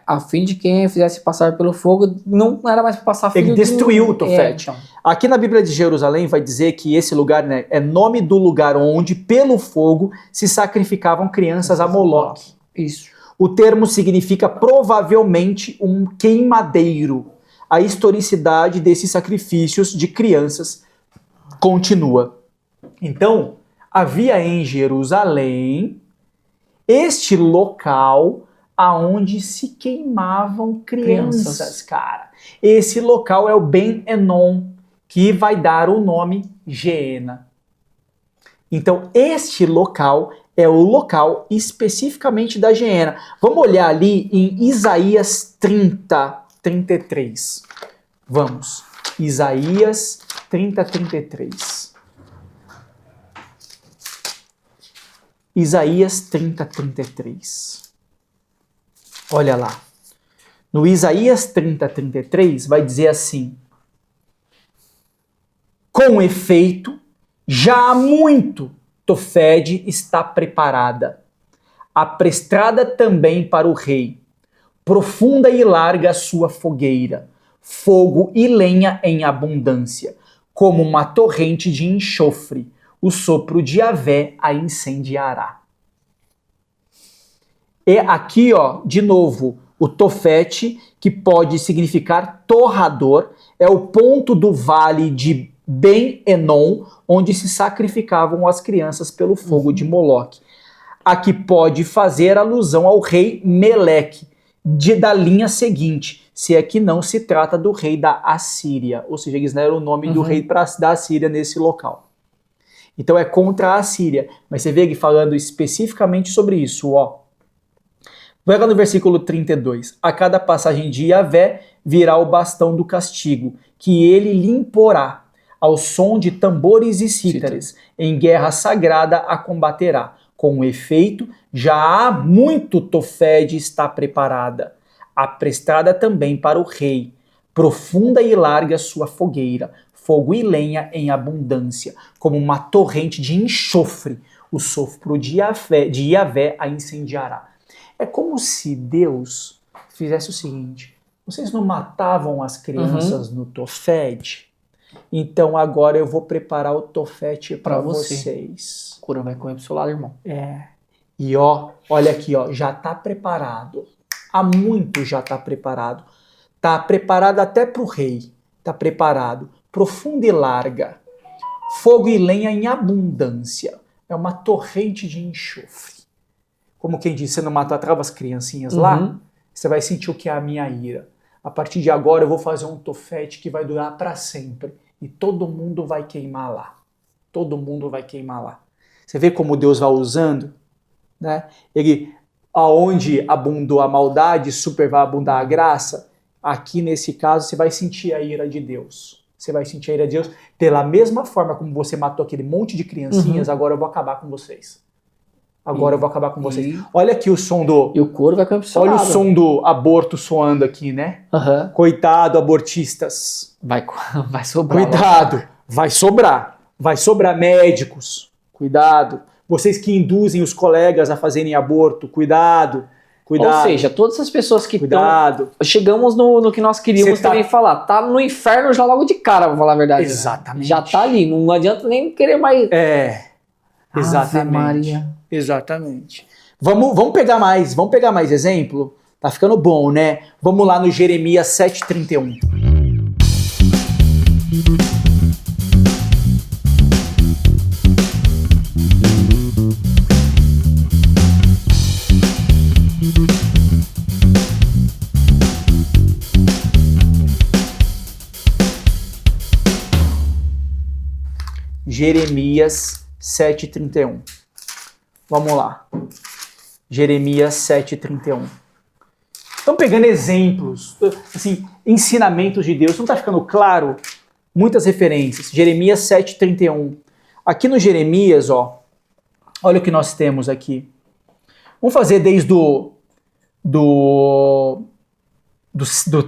A fim de quem fizesse passar pelo fogo, não era mais para passar filho. Ele destruiu o Tofete. Então. Aqui na Bíblia de Jerusalém vai dizer que esse lugar, né, é nome do lugar onde, pelo fogo, se sacrificavam crianças a Moloque. Isso. O termo significa provavelmente um queimadeiro. A historicidade desses sacrifícios de crianças continua. Então, havia em Jerusalém este local aonde se queimavam crianças, cara. Esse local é o Ben Enon, que vai dar o nome Geena. Então, este local é o local especificamente da Geena. Vamos olhar ali em Isaías 30, 33. Vamos. Isaías 30, 33. Isaías 30, 33. Olha lá. No Isaías 30, 33 vai dizer assim: com efeito, já há muito Tofete está preparada, aprestrada também para o rei. Profunda e larga a sua fogueira, fogo e lenha em abundância, como uma torrente de enxofre, o sopro de Yahvé a incendiará. E aqui, ó, de novo, o Tofete, que pode significar torrador, é o ponto do vale de Ben Enon, onde se sacrificavam as crianças pelo fogo de Moloque. Aqui pode fazer alusão ao rei Meleque, da linha seguinte, se é que não se trata do rei da Assíria, ou seja, eles deram o nome do rei da Assíria nesse local. Então é contra a Assíria, mas você vê ele falando especificamente sobre isso, ó. Vai lá no versículo 32. A cada passagem de Yahvé virá o bastão do castigo, que ele lhe imporá. Ao som de tambores e cítares, em guerra sagrada a combaterá. Com efeito, já há muito Tofete está preparada, aprestrada também para o rei. Profunda e larga sua fogueira, fogo e lenha em abundância, como uma torrente de enxofre, o sopro de Yahvé a incendiará. É como se Deus fizesse o seguinte: vocês não matavam as crianças no Tofete? Então agora eu vou preparar o Tofete para vocês. A cura vai correr pro seu lado, irmão. E ó, olha aqui, ó, já tá preparado. Há muito já tá preparado. Tá preparado até pro rei. Tá preparado. Profunda e larga. Fogo e lenha em abundância. É uma torrente de enxofre. Como quem diz, você não matou as criancinhas lá? Você vai sentir o que é a minha ira. A partir de agora eu vou fazer um Tofete que vai durar para sempre. E todo mundo vai queimar lá. Todo mundo vai queimar lá. Você vê como Deus vai usando? Né? Ele, aonde abundou a maldade, super vai abundar a graça. Aqui nesse caso você vai sentir a ira de Deus. Você vai sentir a ira de Deus. Pela mesma forma como você matou aquele monte de criancinhas, agora eu vou acabar com vocês. Agora eu vou acabar com vocês. Olha aqui o som do... E o couro vai cair pro seu Olha o lado. som do aborto soando aqui, né? Aham. Coitado, abortistas. Vai sobrar. Cuidado, vai sobrar. Vai sobrar médicos. Cuidado. Vocês que induzem os colegas a fazerem aborto. Cuidado. Cuidado. Ou seja, todas as pessoas que estão... Cuidado. Chegamos no que nós queríamos Você tá- também falar. Tá no inferno já logo de cara, pra falar a verdade. Exatamente. Já tá ali. Não adianta nem querer mais... É. Exatamente. Ave Maria. Exatamente. Vamos pegar mais exemplo? Tá ficando bom, né? Vamos lá no Jeremias 7,31. Jeremias 7,31. Vamos lá. Jeremias 7,31. Estão pegando exemplos, assim, ensinamentos de Deus. Não está ficando claro? Muitas referências. Jeremias 7,31. Aqui no Jeremias, ó, olha o que nós temos aqui. Vamos fazer desde do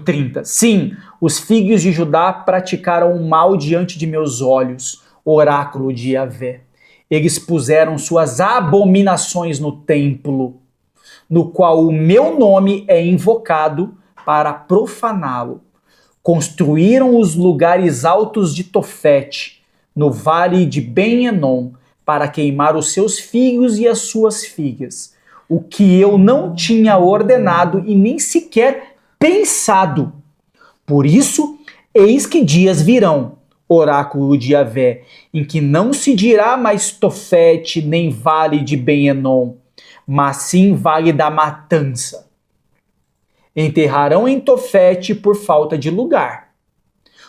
30. Sim, os filhos de Judá praticaram o mal diante de meus olhos, oráculo de Yahvé. Eles puseram suas abominações no templo, no qual o meu nome é invocado para profaná-lo. Construíram os lugares altos de Tofete, no vale de Ben-Enom, para queimar os seus filhos e as suas filhas, o que eu não tinha ordenado e nem sequer pensado. Por isso, eis que dias virão, oráculo de Yahvé, em que não se dirá mais Tofete nem vale de Ben-Enom, mas sim vale da matança. Enterrarão em Tofete por falta de lugar.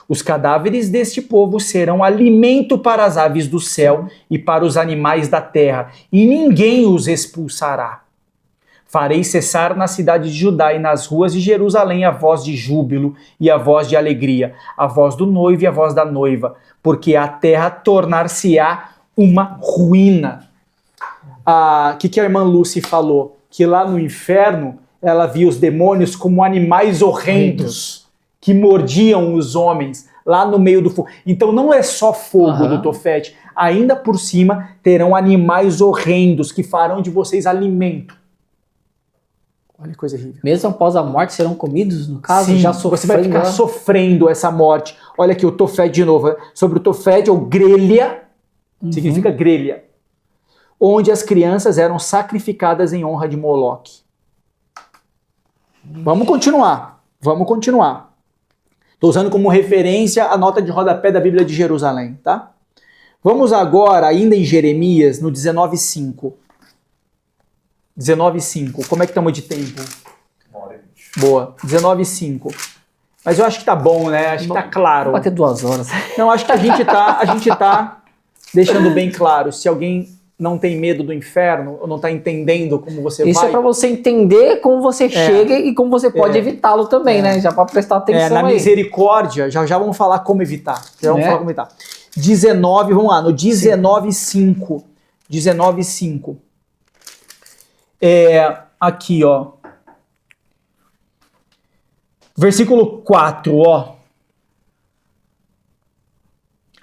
Os cadáveres deste povo serão alimento para as aves do céu e para os animais da terra, e ninguém os expulsará. Farei cessar na cidade de Judá e nas ruas de Jerusalém a voz de júbilo e a voz de alegria, a voz do noivo e a voz da noiva, porque a terra tornar-se-á uma ruína. O que a irmã Lucy falou? Que lá no inferno ela via os demônios como animais horrendos que mordiam os homens lá no meio do fogo. Então não é só fogo do Tofete, ainda por cima terão animais horrendos que farão de vocês alimento. Olha que coisa horrível. Mesmo após a morte serão comidos, no caso? Sim, Já você vai ficar sofrendo, sofrendo essa morte. Olha aqui o Tofete de novo. Sobre o Tofete, ou grelha, significa grelha, onde as crianças eram sacrificadas em honra de Moloque. Vamos continuar. Estou usando como referência a nota de rodapé da Bíblia de Jerusalém, tá? Vamos agora, ainda em Jeremias, no 19:5. 19:5. Como é que estamos de tempo? 1h20. Boa. 19:5. Mas eu acho que tá bom, né? Acho que tá claro. Vai ter 2 horas. Não, acho que a gente tá deixando bem claro. Se alguém não tem medo do inferno, ou não tá entendendo como você Isso vai... é pra você entender como você chega e como você pode evitá-lo também, né? Já pra prestar atenção na aí. misericórdia, já vamos falar como evitar. Já vamos falar como evitar. 19, vamos lá, no 19:5. 19:5. Aqui, ó. Versículo 4, ó.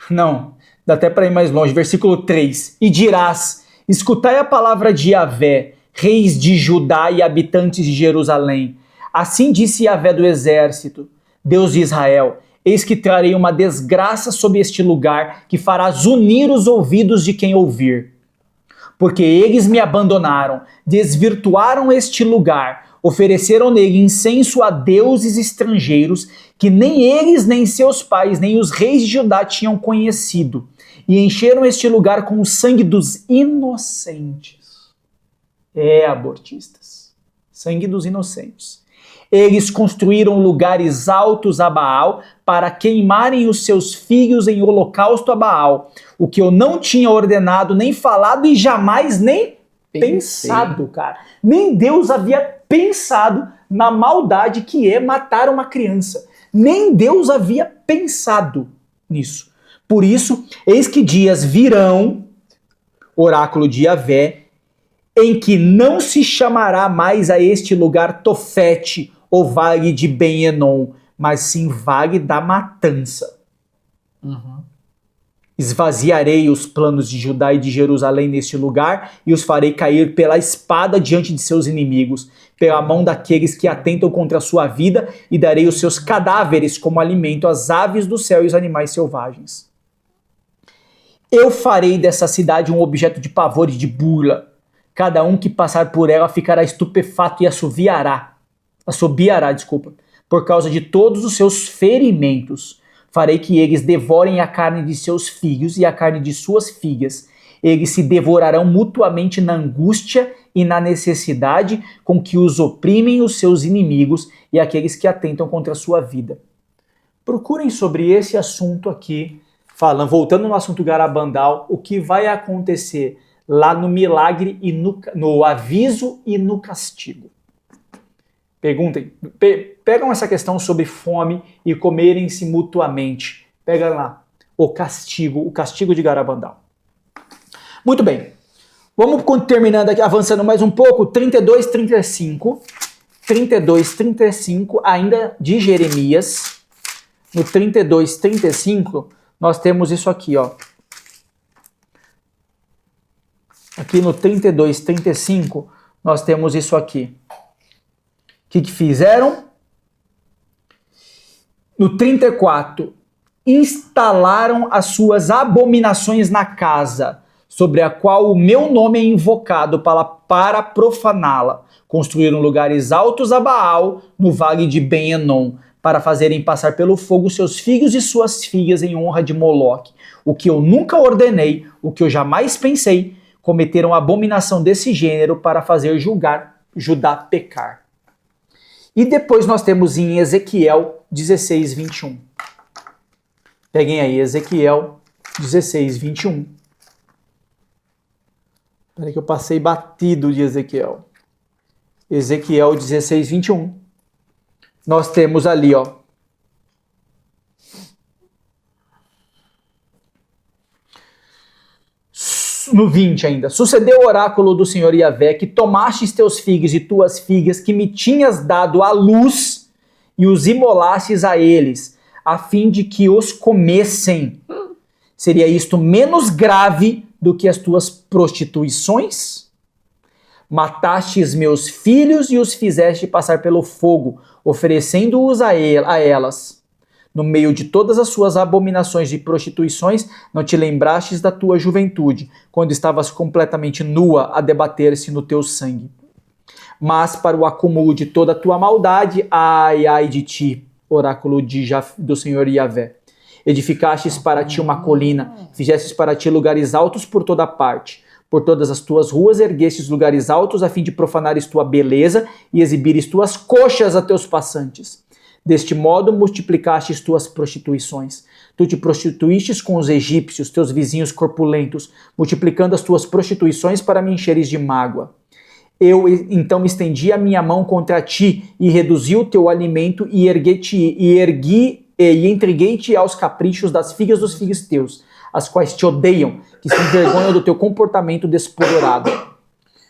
Não, dá até para ir mais longe. Versículo 3. E dirás, escutai a palavra de Yahvé, reis de Judá e habitantes de Jerusalém. Assim disse Yahvé do exército, Deus de Israel, eis que trarei uma desgraça sobre este lugar, que fará zunir os ouvidos de quem ouvir. Porque eles me abandonaram, desvirtuaram este lugar, ofereceram nele incenso a deuses estrangeiros, que nem eles, nem seus pais, nem os reis de Judá tinham conhecido, e encheram este lugar com o sangue dos inocentes. Abortistas. Sangue dos inocentes. Eles construíram lugares altos a Baal para queimarem os seus filhos em holocausto a Baal, o que eu não tinha ordenado, nem falado e jamais nem pensado, cara. Nem Deus havia pensado na maldade que é matar uma criança. Nem Deus havia pensado nisso. Por isso, eis que dias virão, oráculo de Yahvé, em que não se chamará mais a este lugar Tofete, ou Vale de Ben-Enon, mas sim Vale da Matança. Esvaziarei os planos de Judá e de Jerusalém neste lugar e os farei cair pela espada diante de seus inimigos, pela mão daqueles que atentam contra a sua vida, e darei os seus cadáveres como alimento às aves do céu e os animais selvagens. Eu farei dessa cidade um objeto de pavor e de burla. Cada um que passar por ela ficará estupefato e assobiará, por causa de todos os seus ferimentos. Farei que eles devorem a carne de seus filhos e a carne de suas filhas. Eles se devorarão mutuamente na angústia e na necessidade com que os oprimem os seus inimigos e aqueles que atentam contra a sua vida. Procurem sobre esse assunto aqui, voltando no assunto Garabandal, o que vai acontecer lá no milagre e no aviso e no castigo. Perguntem, pegam essa questão sobre fome e comerem-se mutuamente. Pega lá o castigo de Garabandal. Muito bem, vamos terminando aqui, avançando mais um pouco, 32:35, ainda de Jeremias. No 32:35, nós temos isso aqui, ó. Aqui no 32:35, nós temos isso aqui. O que fizeram? No 34, instalaram as suas abominações na casa, sobre a qual o meu nome é invocado para profaná-la. Construíram lugares altos a Baal, no vale de Ben-Enon, para fazerem passar pelo fogo seus filhos e suas filhas em honra de Moloque. O que eu nunca ordenei, o que eu jamais pensei, cometeram abominação desse gênero para fazer Judá pecar. E depois nós temos em Ezequiel 16:21. Peguem aí, Ezequiel 16:21. Peraí que eu passei batido de Ezequiel. Ezequiel 16:21. Nós temos ali, ó. No 20 ainda. Sucedeu o oráculo do Senhor Yahvé, que tomastes teus filhos e tuas filhas, que me tinhas dado à luz, e os imolastes a eles, a fim de que os comessem. Seria isto menos grave do que as tuas prostituições? Matastes meus filhos e os fizeste passar pelo fogo, oferecendo-os a elas. No meio de todas as suas abominações e prostituições, não te lembrastes da tua juventude, quando estavas completamente nua a debater-se no teu sangue. Mas para o acúmulo de toda a tua maldade, ai de ti, oráculo do Senhor Yahvé. Edificastes para ti uma colina, fizestes para ti lugares altos por toda parte. Por todas as tuas ruas erguestes lugares altos, a fim de profanares tua beleza e exibires tuas coxas a teus passantes. Deste modo multiplicastes tuas prostituições. Tu te prostituístes com os egípcios, teus vizinhos corpulentos, multiplicando as tuas prostituições para me encheres de mágoa. Eu então estendi a minha mão contra ti e reduzi o teu alimento e entreguei-te aos caprichos das filhas dos filhos teus, as quais te odeiam, que se envergonham do teu comportamento despodorado,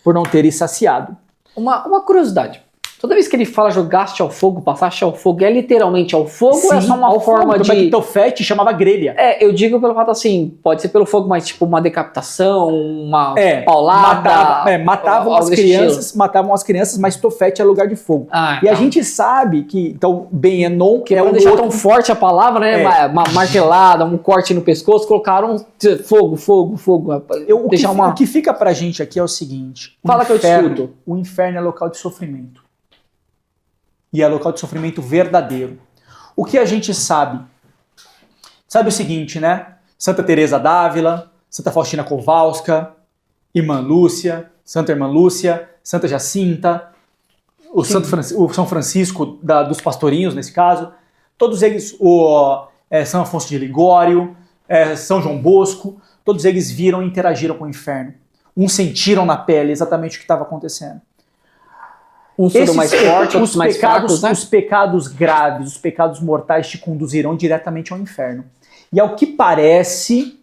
por não teres saciado. Uma curiosidade. Toda vez que ele fala jogaste ao fogo, passaste ao fogo, é literalmente ao fogo? Sim, ou é só uma forma fogo. de... Tofete chamava grelha. Eu digo pelo fato assim, pode ser pelo fogo, mas tipo uma decapitação, uma paulada... Matavam as crianças, mas Tofete é lugar de fogo. E a gente sabe que, então, Ben-Enon, que é pra deixar tão forte a palavra, né? Uma martelada, um corte no pescoço, colocaram fogo. O que fica pra gente aqui é o seguinte. Fala que eu te escuto. O inferno é local de sofrimento. E é local de sofrimento verdadeiro. O que a gente sabe? Sabe o seguinte, né? Santa Teresa d'Ávila, Santa Faustina Kowalska, Irmã Lúcia, Santa Irmã Lúcia, Santa Jacinta, o São Francisco dos Pastorinhos, nesse caso, todos eles, São Afonso de Ligório, São João Bosco, todos eles viram e interagiram com o inferno. Uns sentiram na pele exatamente o que estava acontecendo. Uns foram mais fortes, outros mais fracos, né? Os pecados graves, os pecados mortais te conduzirão diretamente ao inferno. E ao que parece,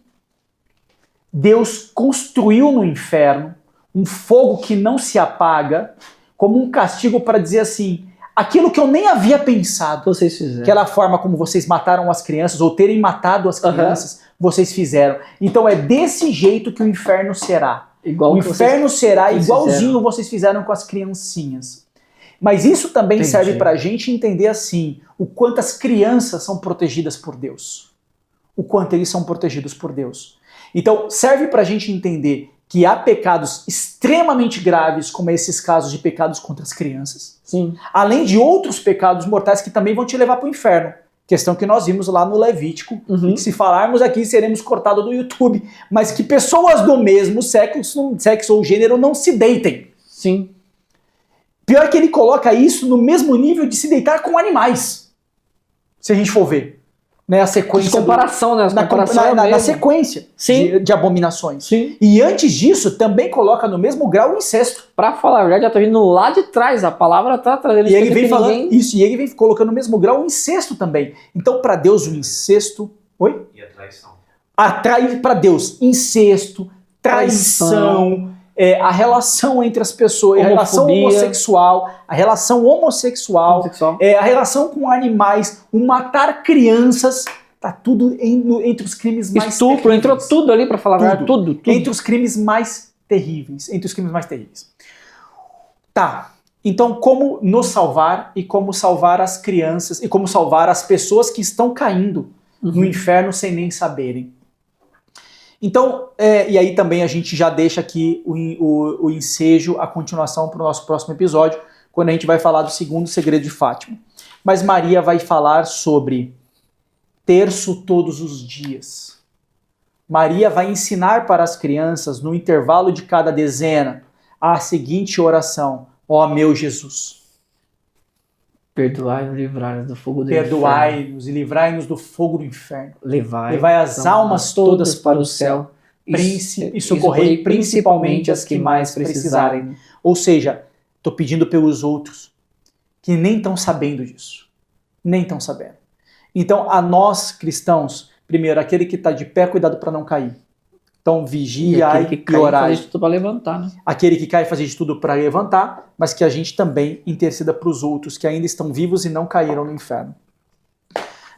Deus construiu no inferno um fogo que não se apaga, como um castigo para dizer assim, aquilo que eu nem havia pensado, Vocês fizeram. aquela forma como vocês mataram as crianças, ou terem matado as crianças, vocês fizeram. Então é desse jeito que o inferno será. Igual O que inferno será vocês igualzinho fizeram. vocês fizeram com as criancinhas. Mas isso também Entendi. serve para a gente entender assim, o quanto as crianças são protegidas por Deus. O quanto eles são protegidos por Deus. Então serve para a gente entender que há pecados extremamente graves, como esses casos de pecados contra as crianças, Sim. além de outros pecados mortais que também vão te levar para o inferno. Questão que nós vimos lá no Levítico, Uhum. e que se falarmos aqui seremos cortados do YouTube, mas que pessoas do mesmo sexo ou gênero não se deitem. Sim. Pior que ele coloca isso no mesmo nível de se deitar com animais, se a gente for ver. Né, a sequência De comparação, né? As na, comparação é na mesmo. sequência Sim. de abominações. Sim. E antes disso, também coloca no mesmo grau o incesto. Pra falar a verdade, já tô vindo lá de trás. A palavra tá trazendo E ele vem que falando ninguém... isso, e ele vem colocando no mesmo grau o incesto também. Então, para Deus, o incesto. Oi? E a traição. Atrai para Deus incesto, traição, a relação entre as pessoas, a relação Homofobia. homossexual, a relação homossexual, Homossexual. a relação com animais, o matar crianças, tá tudo entre os crimes mais Estupro, terríveis. entrou tudo ali pra falar a verdade. Tudo. Entre os crimes mais terríveis. Entre os crimes mais terríveis. Tá. Então, como nos salvar e como salvar as crianças e como salvar as pessoas que estão caindo no inferno sem nem saberem. Então, e aí também a gente já deixa aqui o ensejo, a continuação para o nosso próximo episódio, quando a gente vai falar do segundo segredo de Fátima. Mas Maria vai falar sobre terço todos os dias. Maria vai ensinar para as crianças, no intervalo de cada dezena, a seguinte oração: ó meu Jesus, Perdoai-nos e livrai-nos do fogo do inferno. perdoai-nos e livrai-nos do fogo do inferno. Levai as almas todas para o céu e socorrei principalmente as que mais precisarem. Ou seja, estou pedindo pelos outros que nem estão sabendo disso. Nem estão sabendo. Então, a nós cristãos, primeiro, aquele que está de pé, cuidado para não cair. Então, E vigiai aquele que e cai, orai. faz tudo pra levantar, né? Aquele que cai fazer de tudo para levantar, mas que a gente também interceda para os outros que ainda estão vivos e não caíram no inferno.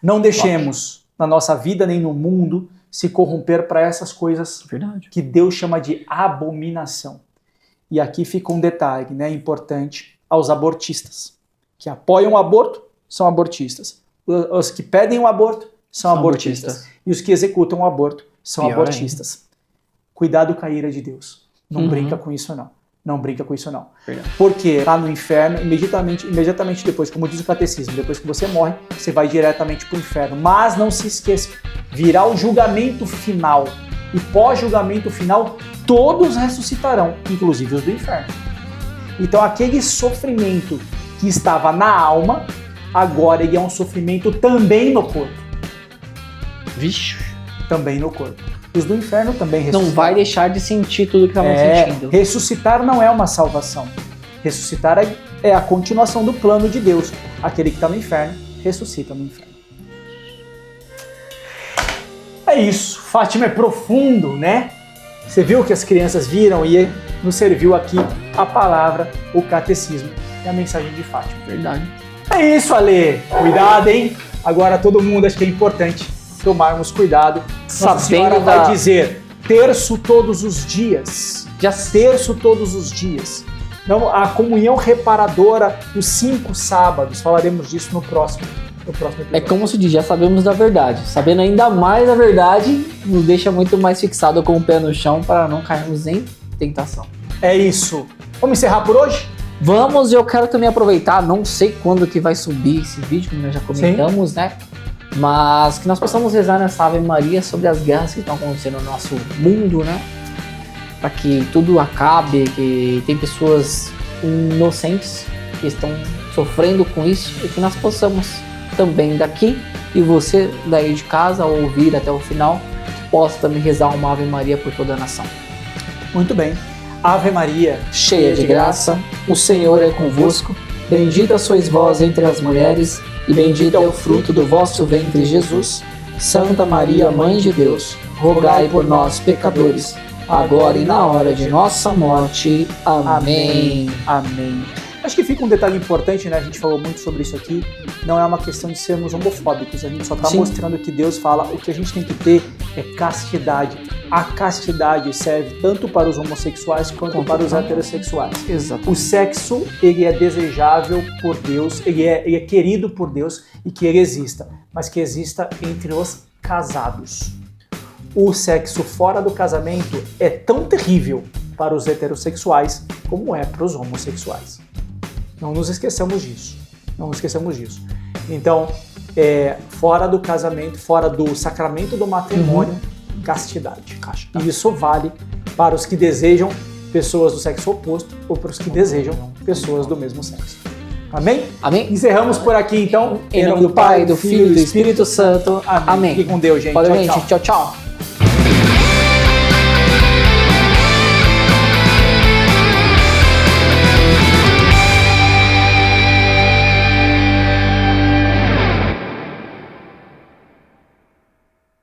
Não deixemos na nossa vida nem no mundo se corromper para essas coisas Verdade. que Deus chama de abominação. E aqui fica um detalhe, né, importante aos abortistas. Que apoiam o aborto são abortistas. Os que pedem o aborto são abortistas. E os que executam o aborto são Pior abortistas. Cuidado com a ira de Deus. Não Uhum. brinca com isso, não. Não brinca com isso, não. Verdade. Porque lá no inferno, imediatamente depois, como diz o catecismo, depois que você morre, você vai diretamente para o inferno. Mas não se esqueça, virá o julgamento final. E pós-julgamento final, todos ressuscitarão, inclusive os do inferno. Então aquele sofrimento que estava na alma, agora ele é um sofrimento também no corpo. Vixe. Também no corpo. Os do inferno também ressuscitam. Não vai deixar de sentir tudo que estavam sentindo. Ressuscitar não é uma salvação. Ressuscitar é a continuação do plano de Deus. Aquele que está no inferno, ressuscita no inferno. É isso. Fátima é profundo, né? Você viu que as crianças viram e nos serviu aqui a palavra, o catecismo e a mensagem de Fátima. Verdade. É isso, Ale. Cuidado, hein? Agora todo mundo, acho que é importante tomarmos cuidado. Nossa Senhora Sabendo vai da... dizer terço todos os dias. Já Terço todos os dias. Não, a comunhão reparadora, os 5 sábados. Falaremos disso no próximo episódio. É como se diz, já sabemos da verdade. Sabendo ainda mais da verdade, nos deixa muito mais fixado com o pé no chão para não cairmos em tentação. É isso. Vamos encerrar por hoje? Vamos, eu quero também aproveitar, não sei quando que vai subir esse vídeo, como nós já comentamos, né? Mas que nós possamos rezar nessa Ave Maria sobre as guerras que estão acontecendo no nosso mundo, né? Para que tudo acabe, que tem pessoas inocentes que estão sofrendo com isso e que nós possamos também daqui e você daí de casa ao ouvir até o final possa também rezar uma Ave Maria por toda a nação. Muito bem. Ave Maria, Cheia de graça, o Senhor é convosco, bendita sois vós entre as mulheres e bendito é o fruto do vosso ventre, Jesus. Santa Maria, Mãe de Deus, rogai por nós, pecadores, agora e na hora de nossa morte. Amém. Amém. Acho que fica um detalhe importante, né? A gente falou muito sobre isso aqui. Não é uma questão de sermos homofóbicos. A gente só está mostrando que Deus fala. O que a gente tem que ter é castidade. A castidade serve tanto para os homossexuais quanto para os heterossexuais. Exato. O sexo, ele é desejável por Deus, ele é querido por Deus e que ele exista, mas que exista entre os casados. O sexo fora do casamento é tão terrível para os heterossexuais como é para os homossexuais. Não nos esqueçamos disso. Não nos esqueçamos disso. Então, fora do casamento, fora do sacramento do matrimônio, castidade. E isso vale para os que desejam pessoas do sexo oposto ou para os que desejam pessoas do mesmo sexo. Amém? Amém? Encerramos por aqui, então. Em nome do Pai, do Filho e do Espírito Santo. Amém. Fique com Deus, gente. Valeu, Tchau, gente. tchau. Tchau, tchau.